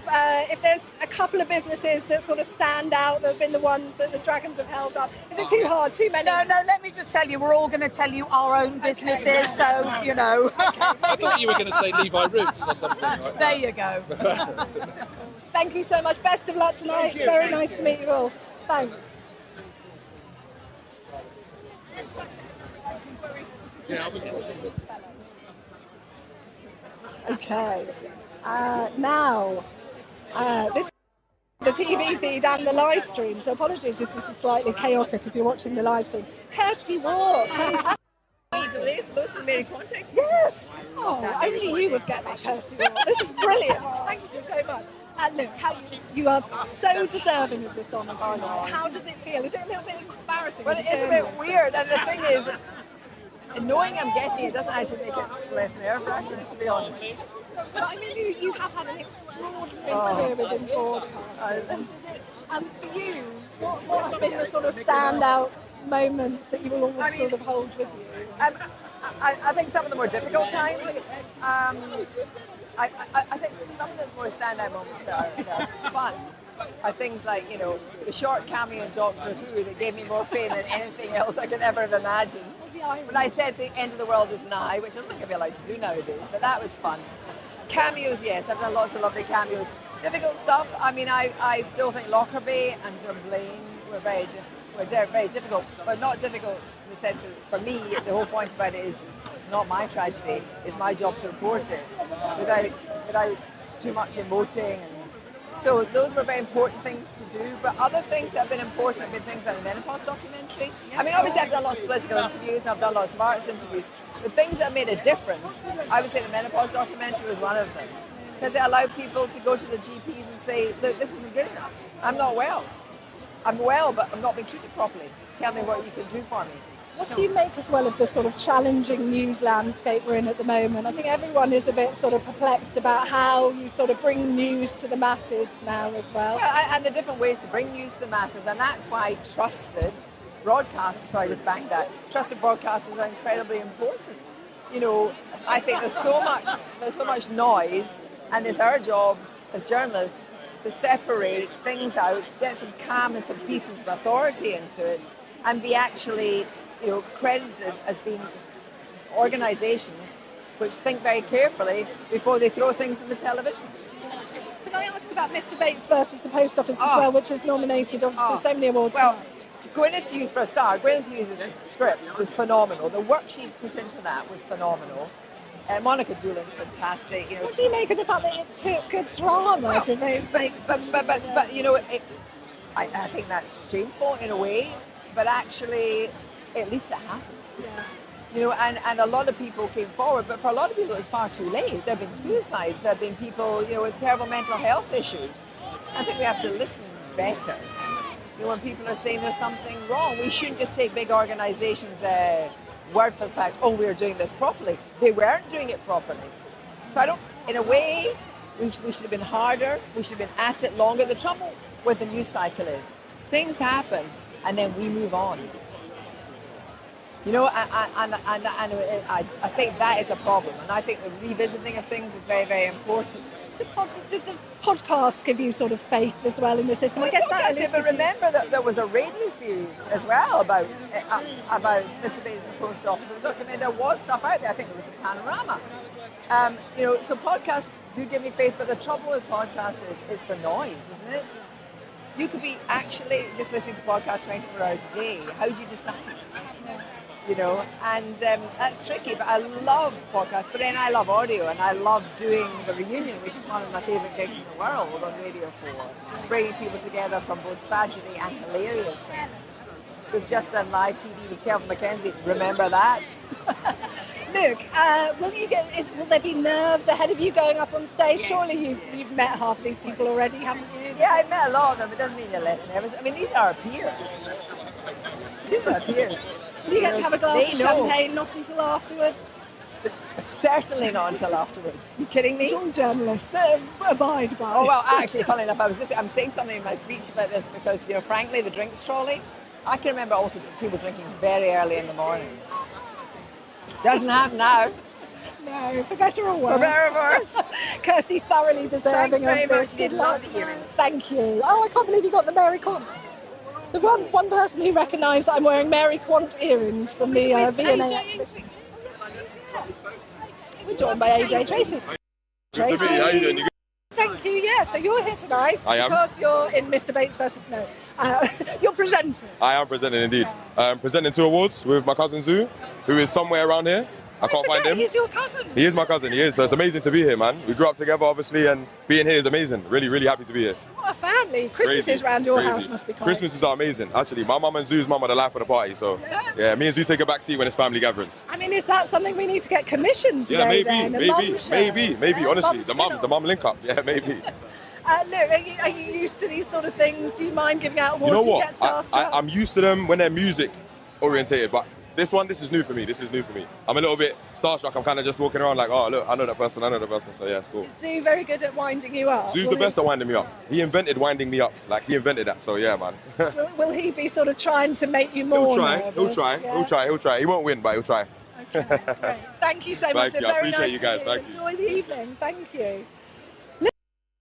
if there's a couple of businesses that sort of stand out, that have been the ones that the Dragons have held up, is it too hard, too many? No, let me just tell you, we're all going to tell you our own businesses, so, you know. I thought you were going to say Levi Roots or something like that. There you go. Thank you so much. Best of luck tonight. Very nice to meet you all. Thanks. Yeah, I was. Okay. Now, this is the TV feed and the live stream, so apologies if this is slightly chaotic if you're watching the live stream. Kirsty Walk, fantastic. Those are the Mary Context. Yes! Oh, only you would get that, Kirsty Walk. This is brilliant. Thank you so much. And look, you are so deserving of this honour tonight. How does it feel? Is it a little bit embarrassing? Well, it is a bit weird, and the thing is, knowing I'm getting it doesn't actually make it less nerve-wracking, to be honest. But I mean, you have had an extraordinary career within broadcasting. Does it, for you, what have been the sort of standout moments that you will always sort of hold with you? I think some of the more difficult times. I think some of the more standout moments that are fun are things like, you know, the short cameo in Doctor Who that gave me more fame than anything else I could ever have imagined. When I said the end of the world is nigh, which I don't think I'd be allowed to do nowadays, but that was fun. Cameos, yes, I've done lots of lovely cameos. Difficult stuff, I mean, I still think Lockerbie and Dunblane were very difficult, but not difficult in the sense that for me, the whole point about it is it's not my tragedy, it's my job to report it without too much emoting. So those were very important things to do, but other things that have been important have been things like the menopause documentary. I mean, obviously I've done lots of political interviews and I've done lots of arts interviews, but things that made a difference, I would say the menopause documentary was one of them. Because it allowed people to go to the GPs and say, look, this isn't good enough. I'm not well. I'm well, but I'm not being treated properly. Tell me what you can do for me. What do you make as well of the sort of challenging news landscape we're in at the moment? I think everyone is a bit sort of perplexed about how you sort of bring news to the masses now as well. And the different ways to bring news to the masses, and that's why trusted broadcasters, sorry, I just banged that, trusted broadcasters are incredibly important. You know, I think there's so much noise, and it's our job as journalists to separate things out, get some calm and some pieces of authority into it, and be actually, you know, credited as being organisations which think very carefully before they throw things in the television. Can I ask about Mr. Bates versus the Post Office as well, which is nominated obviously so many awards? Well, Gwyneth Hughes for a start. Gwyneth Hughes' script was phenomenal. The work she put into that was phenomenal. Monica Dolan's fantastic. You know, What do you make of the fact that it took a drama to make? But you know, I think that's shameful in a way. But actually, at least it happened. Yeah. You know, and a lot of people came forward, but for a lot of people it was far too late. There have been suicides, there have been people, you know, with terrible mental health issues. I think we have to listen better. You know, when people are saying there's something wrong, we shouldn't just take big organisations' word for the fact, oh, we're doing this properly. They weren't doing it properly. So I don't, in a way, we should have been harder, we should have been at it longer. The trouble with the news cycle is things happen and then we move on. You know, and I think that is a problem, and I think the revisiting of things is very, very important. Did the podcast give you sort of faith as well in the system? I guess that. But remember that there was a radio series as well about Mr. Bates in the post office. There was stuff out there. I think there was a panorama. You know, so podcasts do give me faith, but the trouble with podcasts is it's the noise, isn't it? You could be actually just listening to podcasts 24 hours a day. How do you decide? You know, and that's tricky, but I love podcasts, but then I love audio, and I love doing the reunion, which is one of my favourite gigs in the world on Radio 4, bringing people together from both tragedy and hilarious things. We've just done live TV with Kelvin McKenzie, remember that? Look, will there be nerves ahead of you going up on stage? Yes, surely you've met half of these people already, haven't you? Yeah, I've met a lot of them. It doesn't mean you're less nervous. I mean, these are our peers. These are our peers. Will you get to have a glass of champagne, not until afterwards? Certainly not until afterwards. You kidding me? All journalists abide by. Oh, well, actually, funnily enough, I'm saying something in my speech about this because, you know, frankly, the drinks trolley, I can remember also people drinking very early in the morning. Doesn't happen now. No, for better or worse. For better or worse. Kirsty, thoroughly deserving of this. Good luck. Thank you. Oh, I can't believe you got the Mary Quant. The one person who recognised that I'm wearing Mary Quant earrings from the V&A. We're joined by AJ Tracy. Tracy. How you doing? You good? Thank you. Yeah, so you're here tonight because you're in Mr. Bates versus you're presenting. I am presenting indeed. I'm presenting 2 awards with my cousin Zoo, who is somewhere around here. I can't find him. He's your cousin. He is my cousin. He is. So it's amazing to be here, man. We grew up together, obviously, and being here is amazing. Really, really happy to be here. What a family. Christmases around your house must be quite. Christmases are amazing. Actually, my mum and Zoo's mum are the life of the party. So yeah, me and Zoo take a back seat when it's family gatherings. I mean, is that something we need to get commissioned today? Yeah, maybe. Honestly, the mum link up. Yeah, maybe. Look, are you used to these sort of things? Do you mind giving out awards? You know what? I'm used to them when they're music orientated, but this is new for me. I'm a little bit starstruck. I'm kind of just walking around like, oh, look, I know that person. So yeah, it's cool. Is Zoo very good at winding you up? Zoo's the best at winding me up. He invented winding me up. Like, he invented that. So yeah, man. will he be sort of trying to make you more nervous? He'll try. He won't win, but he'll try. Okay, great. Thank you so much. Thank you. I appreciate you guys. Thank you. Enjoy the evening. Thank you.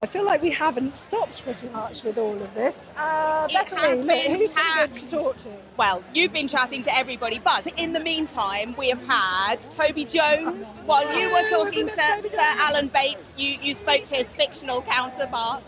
I feel like we haven't stopped pretty much with all of this. Bethany, who's been good to talk to? Well, you've been chatting to everybody, but in the meantime, we have had Toby Jones. While you were talking to Sir Alan Bates, you spoke to his fictional counterpart.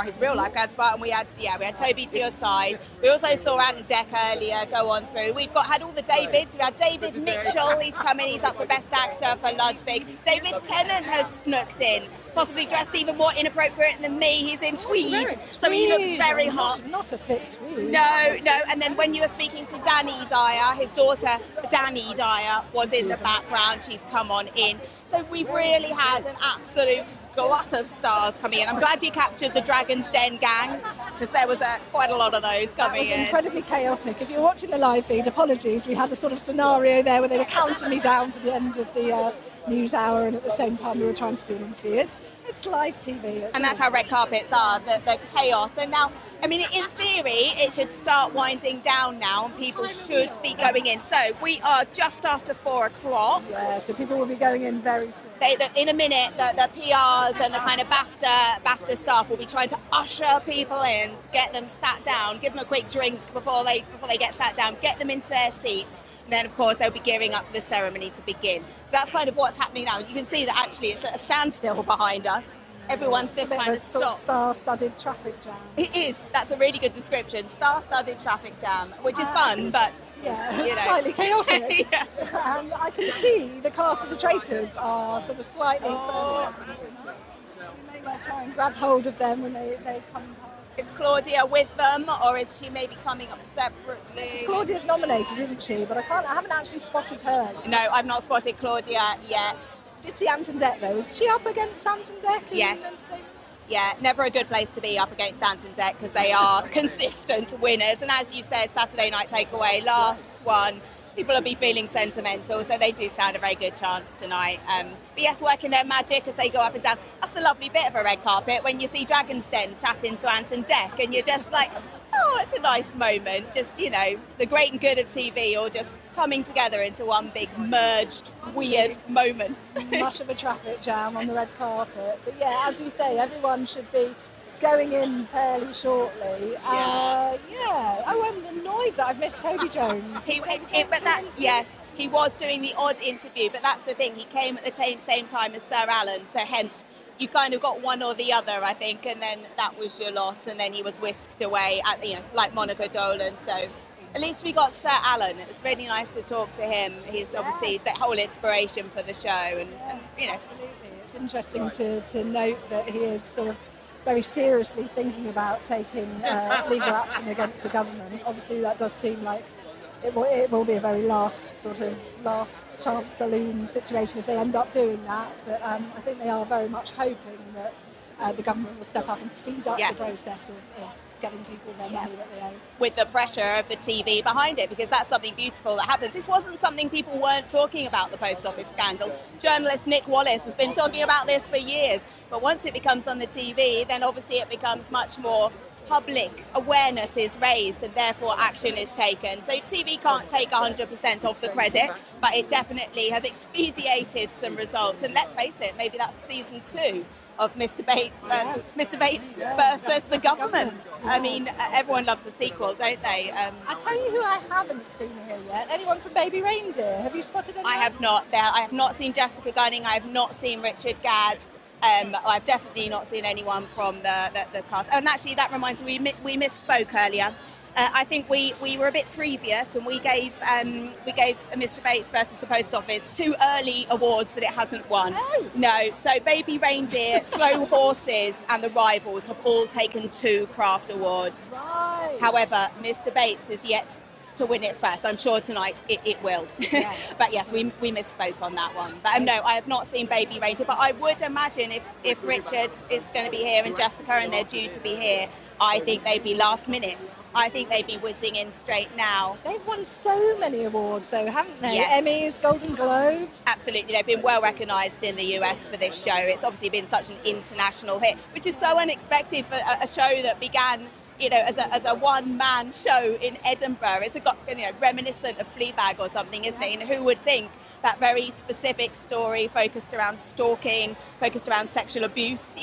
His real life counterpart, and we had Toby to your side. We also saw Ant Deck earlier go on through. We've had all the Davids. We had David Mitchell, he's coming, he's up for Best Actor for Ludwig. David Tennant has snooked in, possibly dressed even more inappropriate than me. He's in tweed, so he looks very hot. Not a thick tweed. No. And then when you were speaking to Danny Dyer, his daughter Danny Dyer was in the background. She's come on in. So we've really had an absolute glut of stars coming in. I'm glad you captured the Dragon's Den gang, because there was quite a lot of those coming in. It was incredibly chaotic. If you're watching the live feed, apologies, we had a sort of scenario there where they were counting me down for the end of the news hour, and at the same time we were trying to do an interview. It's live TV. And that's how red carpets are, the chaos. And now, I mean, in theory, it should start winding down now, and people should be going in. So we are just after 4 o'clock. Yeah, so people will be going in very soon. In a minute, the PRs and the kind of BAFTA staff will be trying to usher people in to get them sat down, give them a quick drink before they get sat down, get them into their seats. And then, of course, they'll be gearing up for the ceremony to begin. So that's kind of what's happening now. You can see that actually it's at a standstill behind us. Everyone's just kind of stopped. Star-studded traffic jam. It is. That's a really good description. Star-studded traffic jam, which is fun, but slightly chaotic. Yeah. I can see the cast of the traitors are sort of slightly. Maybe I'll try and grab hold of them when they come home. Is Claudia with them, or is she maybe coming up separately? Because Claudia's nominated, isn't she? But I haven't actually spotted her. No, I've not spotted Claudia yet. Did see Ant and Dec though? Is she up against Ant and Dec? Yes. Yeah, never a good place to be up against Ant and Dec because they are consistent winners. And as you said, Saturday Night Takeaway, last one. People will be feeling sentimental, so they do stand a very good chance tonight. But yes, working their magic as they go up and down. That's the lovely bit of a red carpet when you see Dragon's Den chatting to Ant and Dec, and you're just like, oh, it's a nice moment. Just, the great and good of TV all just coming together into one big merged, weird moment. Much of a traffic jam on the red carpet. But yeah, as you say, everyone should be going in fairly shortly. Oh, I'm annoyed that I've missed Toby Jones. Yes, he was doing the odd interview, but that's the thing. He came at the same time as Sir Alan, so hence you kind of got one or the other, I think, and then that was your loss, and then he was whisked away like Monica Dolan. So at least we got Sir Alan. It was really nice to talk to him. He's obviously the whole inspiration for the show, and absolutely. It's interesting to note that he is sort of very seriously thinking about taking legal action against the government. Obviously, that does seem like it will be a very last chance saloon situation if they end up doing that. But I think they are very much hoping that the government will step up and speed up the process of getting people their money that they owe. With the pressure of the TV behind it, because that's something beautiful that happens. This wasn't something people weren't talking about, the post office scandal. Journalist Nick Wallace has been talking about this for years. But once it becomes on the TV, then obviously it becomes much more public awareness is raised and therefore action is taken. So TV can't take 100% of the credit, but it definitely has expedited some results. And let's face it, maybe that's season 2 of Mr. Bates versus the government. I mean, everyone loves a sequel, don't they? I tell you who I haven't seen here yet. Anyone from Baby Reindeer? Have you spotted anyone? I have not. I have not seen Jessica Gunning. I have not seen Richard Gadd. I've definitely not seen anyone from the cast. Oh, and actually, that reminds me, we misspoke earlier. I think we were a bit previous, and we gave Mr. Bates versus the Post Office 2 early awards that it hasn't won. Oh. No, so Baby Reindeer, Slow Horses, and The Rivals have all taken 2 craft awards. Right. However, Mr. Bates is yet to win its first. I'm sure tonight it will. Yeah. But yes, we misspoke on that one. But no, I have not seen Baby Reindeer, but I would imagine if Richard is going to be here and Jessica and they're due to be here, I think they'd be last minutes. I think they'd be whizzing in straight now. They've won so many awards though, haven't they? Yes. Emmys, Golden Globes. Absolutely, they've been well recognised in the US for this show. It's obviously been such an international hit, which is so unexpected for a show that began as a one-man show in Edinburgh. It's reminiscent of Fleabag or something, isn't it? And who would think that very specific story focused around stalking, focused around sexual abuse,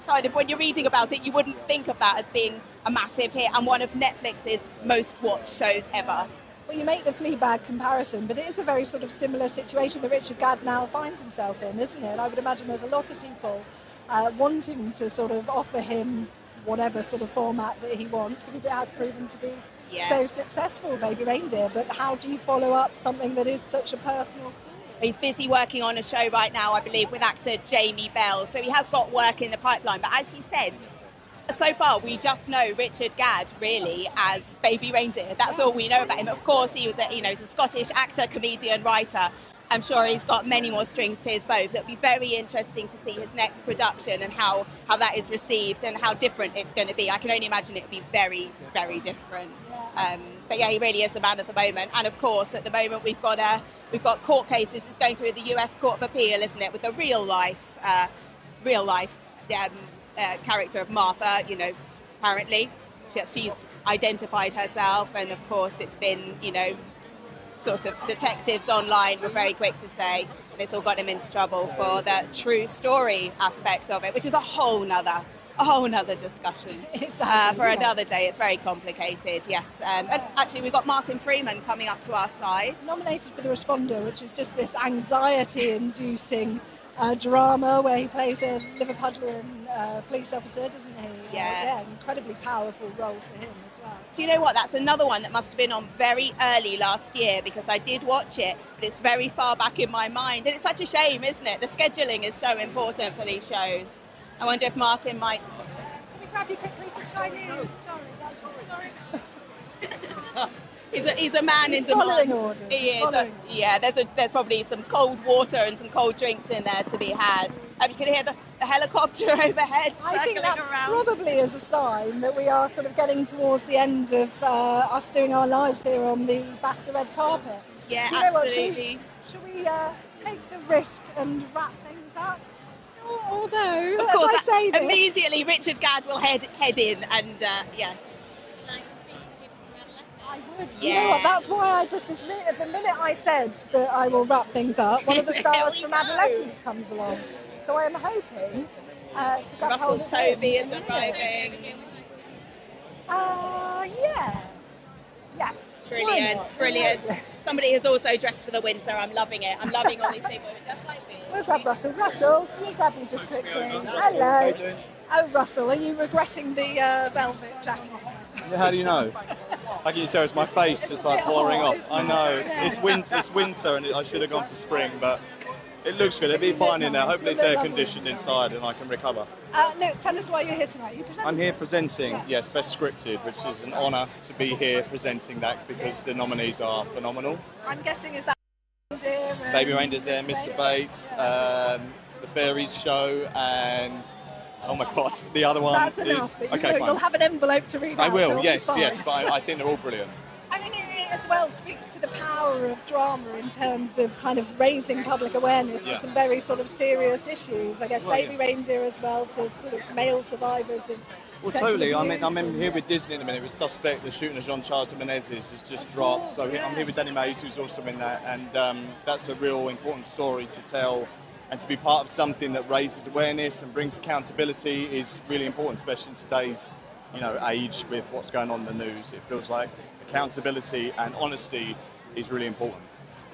kind of when you're reading about it, you wouldn't think of that as being a massive hit and one of Netflix's most watched shows ever. Well, you make the Fleabag comparison, but it is a very sort of similar situation that Richard Gadd now finds himself in, isn't it? And I would imagine there's a lot of people wanting to sort of offer him whatever sort of format that he wants, because it has proven to be so successful, Baby Reindeer. But how do you follow up something that is such a personal story? He's busy working on a show right now, I believe, with actor Jamie Bell. So he has got work in the pipeline. But as she said, so far we just know Richard Gadd really as Baby Reindeer. That's all we know about him. Of course, he's a Scottish actor, comedian, writer. I'm sure he's got many more strings to his bow. So it'll be very interesting to see his next production and how that is received and how different it's going to be. I can only imagine it'll be very, very different. But yeah, he really is the man of the moment. And of course, at the moment we've got court cases. It's going through the US Court of Appeal, isn't it? With the real life character of Martha. Apparently she's identified herself, and of course it's been sort of detectives online were very quick to say, and it's all got him into trouble for the true story aspect of it, which is a whole nother discussion for another day. It's very complicated, yes. And actually, we've got Martin Freeman coming up to our side. Nominated for The Responder, which is just this anxiety-inducing drama where he plays a Liverpudlian police officer, doesn't he? Yeah. Incredibly powerful role for him as well. Do you know what? That's another one that must have been on very early last year, because I did watch it, but it's very far back in my mind. And it's such a shame, isn't it? The scheduling is so important for these shows. I wonder if Martin might... Can we grab you quickly for Chinese? Sorry. He's a man in demand. Following orders. He is. Yeah, there's probably some cold water and some cold drinks in there to be had. You can hear the helicopter overhead I think circling that around. probably is a sign that we are sort of getting towards the end of us doing our lives here on the BAFTA red carpet. Yeah, Do you know what, absolutely. should we take the risk and wrap things up? Although, Of course, as I say this, immediately Richard Gadd will head in, and yes. I would. Do you know what? That's why I just, the minute I said that I will wrap things up, one of the stars from Adolescence comes along. So I am hoping to grab Russell hold of him. Tovey is arriving. Yeah. Yes. Brilliant. Somebody has also dressed for the winter. I'm loving it. I'm loving all these people who are just like me. We'll grab Russell. Russell, can you grab me just quickly? Hello. Oh, Russell, are you regretting the velvet jacket? How do you know? How can you tell? It's my face just like pouring off. I know, it's winter and I should have gone for spring, but it looks good. It'll be fine in there. Hopefully it's air conditioned inside and I can recover. Look, tell us why you're here tonight. Are you presenting? I'm here presenting, yes, Best Scripted, which is an honour to be here presenting that because the nominees are phenomenal. I'm guessing is that Reindeer? Baby Reindeer's there, Mr. Bates, the Fairies Show, and oh my God, the other one That's is... enough. Okay, You'll fine. have an envelope to read I out, will, so it'll yes, be yes, fine. but I think they're all brilliant. I mean, it as well speaks to the power of drama in terms of kind of raising public awareness to some very sort of serious issues. I guess Well, Baby Reindeer as well, to sort of male survivors of Well, sexual totally. I'm abuse here with Disney in a minute with Suspect, the shooting of Jean-Charles de Menezes has just dropped. So I'm here with Danny Mays, who's also in that, and that's a real important story to tell. And to be part of something that raises awareness and brings accountability is really important, especially in today's, age with what's going on in the news. It feels like accountability and honesty is really important.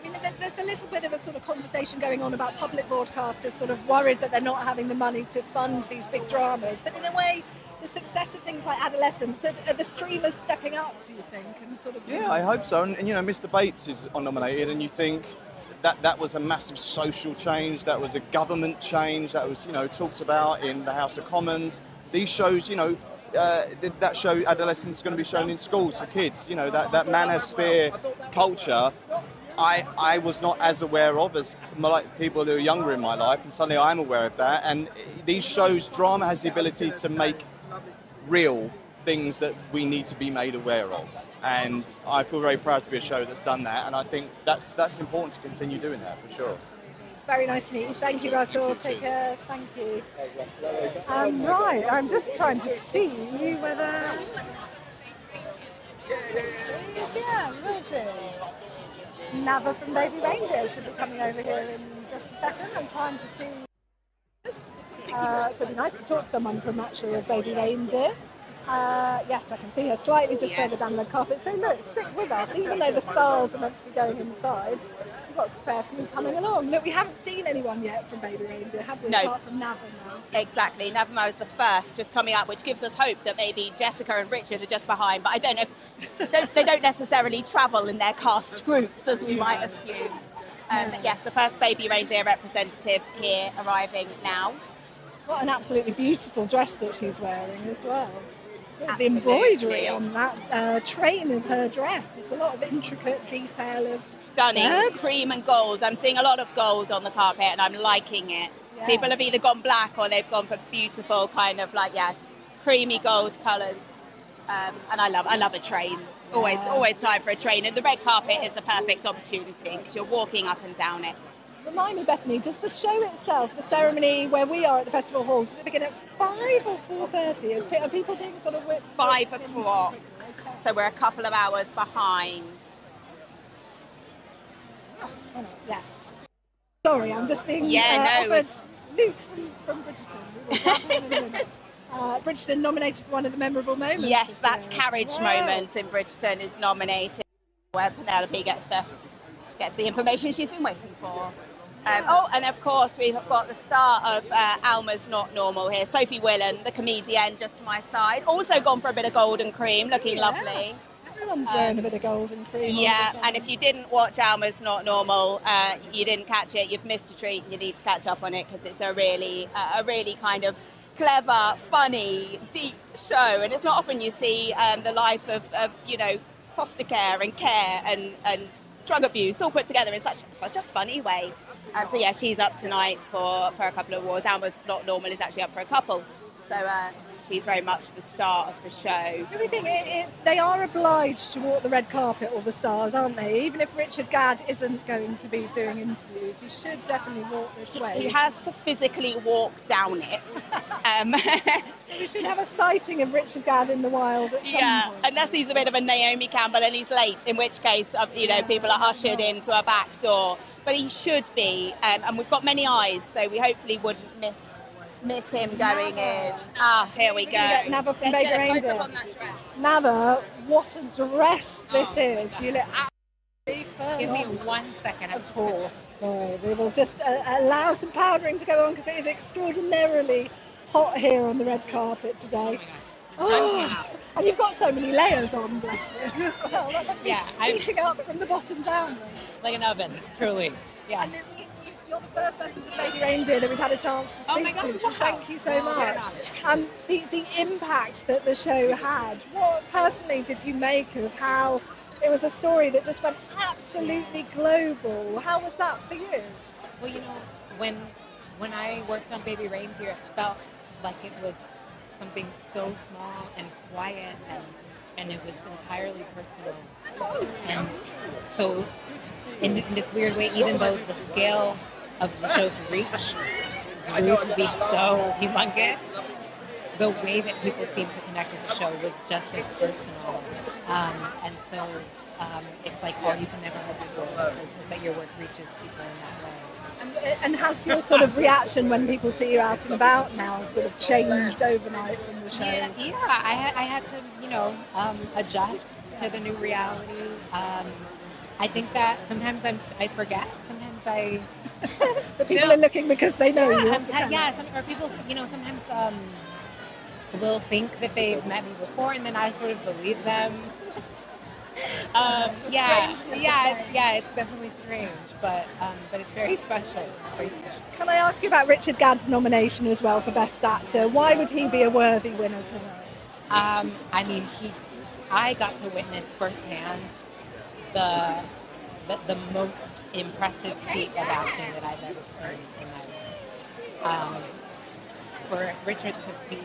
I mean, there's a little bit of a sort of conversation going on about public broadcasters sort of worried that they're not having the money to fund these big dramas. But in a way, the success of things like Adolescence, are the streamers stepping up, do you think? And sort of, Yeah, I hope so. And Mr. Bates is nominated, and you think that was a massive social change, that was a government change, that was, talked about in the House of Commons. These shows, that show Adolescence is going to be shown in schools for kids. That manosphere culture, I was not as aware of as people who are younger in my life, and suddenly I'm aware of that. And these shows, drama has the ability to make real things that we need to be made aware of. And I feel very proud to be a show that's done that, and I think that's important to continue doing that for sure. Very nice to meet you. Thank you, Russell. Take care. Thank you. Right, I'm just trying to see whether... Yeah, will do. Nava from Baby Reindeer should be coming over here in just a second. I'm trying to see... so it'd be nice to talk to someone from actually a Baby Reindeer. Yes, I can see her slightly just further down the carpet. So look, stick with us. Even though the stars are meant to be going inside, we've got a fair few coming along. Look, we haven't seen anyone yet from Baby Reindeer, have we? No. Apart from Nava now. Exactly. Navamo is the first just coming up, which gives us hope that maybe Jessica and Richard are just behind. But I don't know if they don't necessarily travel in their cast groups as we might assume. Yes, the first Baby Reindeer representative here arriving now. What an absolutely beautiful dress that she's wearing as well. Absolutely. The embroidery on that train of her dress. There's a lot of intricate detail of Stunning, birds. cream and gold. I'm seeing a lot of gold on the carpet and I'm liking it. Yeah. People have either gone black or they've gone for beautiful kind of creamy gold colours. And I love a train. Always time for a train. And the red carpet is the perfect opportunity because you're walking up and down it. Remind me, Bethany, does the show itself, the ceremony where we are at the festival hall, does it begin at 5 or 4:30? Are people being sort of... 5 o'clock. So we're a couple of hours behind. Yeah. Sorry, I'm just being offered Luke from Bridgerton. We will wrap him in a minute. Bridgerton nominated for one of the memorable moments. Yes, that carriage moment in Bridgerton is nominated, where Penelope gets the information she's been waiting for. And of course we've got the star of Alma's Not Normal here, Sophie Willan, the comedian, just to my side. Also gone for a bit of golden cream, looking lovely. Everyone's wearing a bit of golden cream. Yeah, and if you didn't watch Alma's Not Normal, you didn't catch it, you've missed a treat, and you need to catch up on it because it's a really kind of clever, funny, deep show. And it's not often you see the life of foster care and drug abuse all put together in such a funny way. So yeah, she's up tonight for a couple of awards. Alma's Not Normal is actually up for a couple. So she's very much the star of the show. Do we think they are obliged to walk the red carpet, all the stars, aren't they? Even if Richard Gadd isn't going to be doing interviews, he should definitely walk this way. He has to physically walk down it. We should have a sighting of Richard Gadd in the wild at some point. Unless he's a bit of a Naomi Campbell and he's late, in which case, people are ushered into a back door. But he should be, and we've got many eyes, so we hopefully wouldn't miss him going in. Here we go. Nava from Baby Reindeer. Nava, what a dress this is. You look absolutely firm. Give me 1 second. Of course. Sorry, we will just allow some powdering to go on because it is extraordinarily hot here on the red carpet today. And you've got so many layers on, bless you, as well. That must be heating up from the bottom down. Like an oven, truly. Yes. And you're the first person with Baby Reindeer that we've had a chance to speak to, so thank you so much. The impact that the show had, what personally did you make of how it was a story that just went absolutely global? How was that for you? Well, when I worked on Baby Reindeer, it felt like it was something so small and quiet and it was entirely personal. And so in this weird way, even though the scale of the show's reach grew to be so humongous, the way that people seemed to connect with the show was just as personal. And so it's like all you can never hope for is that your work reaches people in that way. And has your sort of reaction when people see you out and about now sort of changed overnight from the show? Yeah, I had to, adjust to the new reality. I think that sometimes I forget. Sometimes people are looking because they know you. Or people, sometimes will think that they've met me before, and then I sort of believe them. It's definitely strange, but it's very special. It's very special. Can I ask you about Richard Gadd's nomination as well for Best Actor? Why would he be a worthy winner tonight? I got to witness firsthand the most impressive feat of acting that I've ever seen in my life. For Richard to be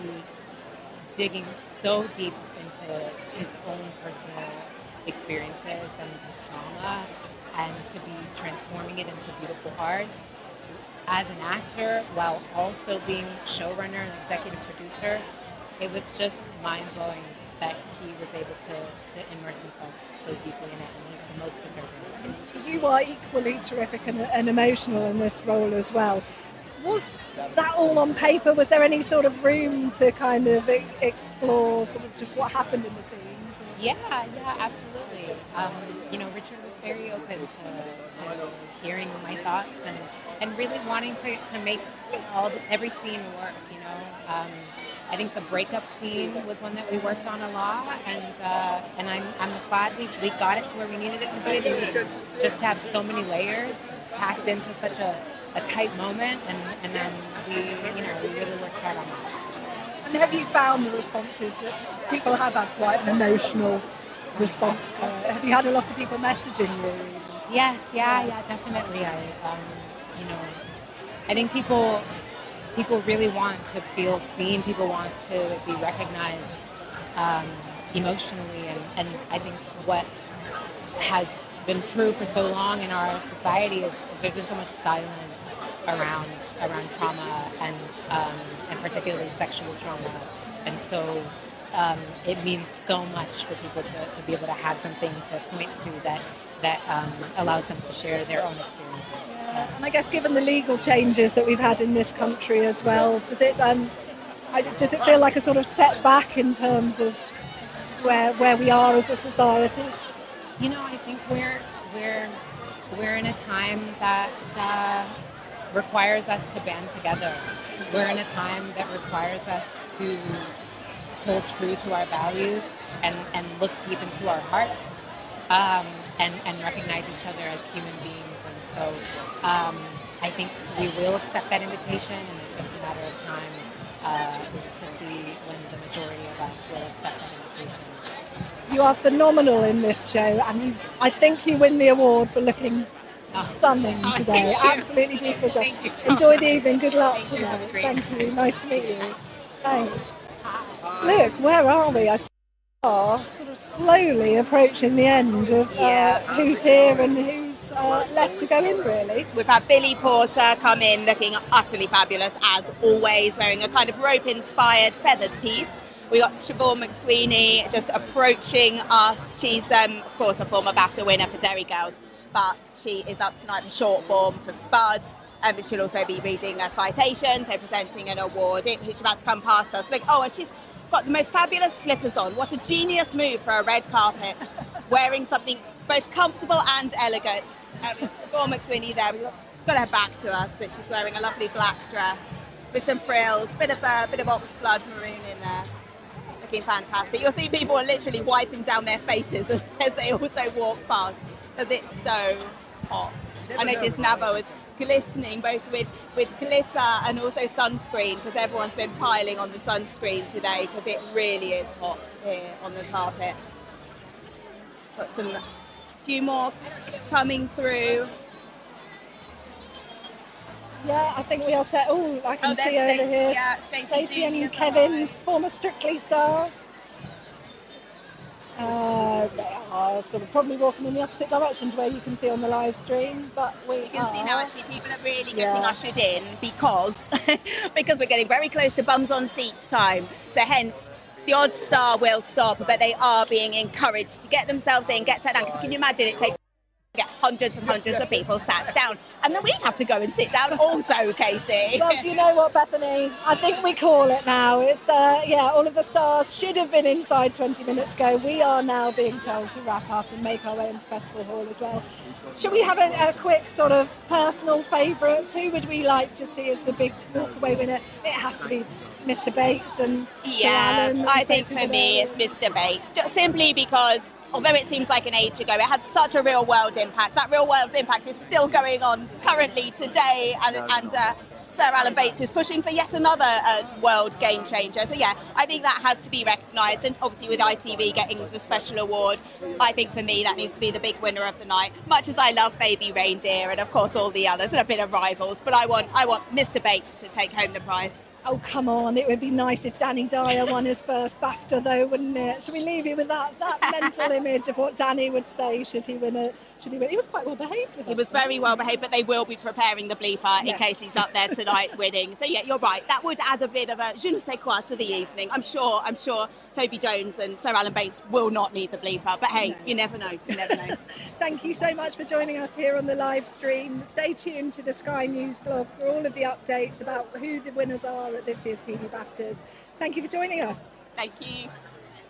digging so deep into his own personal experiences and his trauma, and to be transforming it into beautiful art as an actor while also being showrunner and executive producer, it was just mind-blowing that he was able to immerse himself so deeply in it, and he's the most deserving. You are equally terrific and emotional in this role as well. Was that all on paper? Was there any sort of room to kind of explore sort of just what happened in the scenes? Yeah, absolutely. Richard was very open to hearing my thoughts and really wanting to make every scene work. I think the breakup scene was one that we worked on a lot, and I'm glad we got it to where we needed it to be. Just to have so many layers packed into such a tight moment, and then we really worked hard on that. And have you found the responses that people have had quite an emotional response to it? Have you had a lot of people messaging you? Yes, definitely. I think people really want to feel seen. People want to be recognized emotionally, and I think what has been true for so long in our society is there's been so much silence around trauma and particularly sexual trauma, and so it means so much for people to be able to have something to point to that allows them to share their own experiences. And I guess given the legal changes that we've had in this country as well, does it feel like a sort of setback in terms of where we are as a society? I think we're in a time that requires us to band together. We're in a time that requires us to hold true to our values and look deep into our hearts and recognize each other as human beings. And so I think we will accept that invitation, and it's just a matter of time to see when the majority of us will accept that invitation. You are phenomenal in this show, and I think you win the award for looking stunning today. Absolutely beautiful job. Enjoy the evening. Good luck tonight. Thank you. Nice to meet you. Thanks. Look, where are we? I think we are sort of slowly approaching the end of who's here and who's left to go in, really. We've had Billy Porter come in looking utterly fabulous, as always, wearing a kind of rope-inspired feathered piece. We got Siobhan McSweeney just approaching us. She's, of course, a former BAFTA winner for Derry Girls, but she is up tonight for short form for Spud. But she'll also be reading a citation, so presenting an award. She's about to come past us. Look, and she's got the most fabulous slippers on. What a genius move for a red carpet, wearing something both comfortable and elegant. Siobhan McSweeney there. She's got her back to us, but she's wearing a lovely black dress with some frills, bit of ox blood maroon in there. Looking fantastic. You'll see people are literally wiping down their faces as they also walk past, because it's so hot. I noticed Navo is glistening both with glitter and also sunscreen, because everyone's been piling on the sunscreen today because it really is hot here on the carpet. Got some few more coming through. Yeah, I think we are set. Oh, I can see over here Stacey and Kevin's former Strictly stars. They are sort of probably walking in the opposite direction to where you can see on the live stream, but you can see now actually people are really getting ushered in because we're getting very close to bums on seat time. So hence the odd star will stop, but they are being encouraged to get themselves in, get sat down, because can you imagine it takes get hundreds and hundreds of people sat down, and then we have to go and sit down also, Katie. Well, do you know what, Bethany? I think we call it now. It's all of the stars should have been inside 20 minutes ago. We are now being told to wrap up and make our way into Festival Hall as well. Should we have a quick sort of personal favourites? Who would we like to see as the big walkaway winner? It has to be Mr. Bates and Sir Alan. I think for me it's Mr. Bates, just simply because although it seems like an age ago, it had such a real-world impact. That real-world impact is still going on currently today, and Sir Alan Bates is pushing for yet another world game changer. So yeah, I think that has to be recognised, and obviously with ITV getting the special award, I think for me that needs to be the big winner of the night. Much as I love Baby Reindeer and of course all the others and a bit of rivals, but I want Mr. Bates to take home the prize. Oh, come on. It would be nice if Danny Dyer won his first BAFTA, though, wouldn't it? Should we leave you with that mental image of what Danny would say should he win it? He was quite well behaved with us. He was very well behaved, but they will be preparing the bleeper in case he's up there tonight winning. So yeah, you're right. That would add a bit of a je ne sais quoi to the evening. I'm sure Toby Jones and Sir Alan Bates will not need the bleeper. But hey, you never know. You never know. Thank you so much for joining us here on the live stream. Stay tuned to the Sky News blog for all of the updates about who the winners are at this year's TV BAFTAs. Thank you for joining us. Thank you.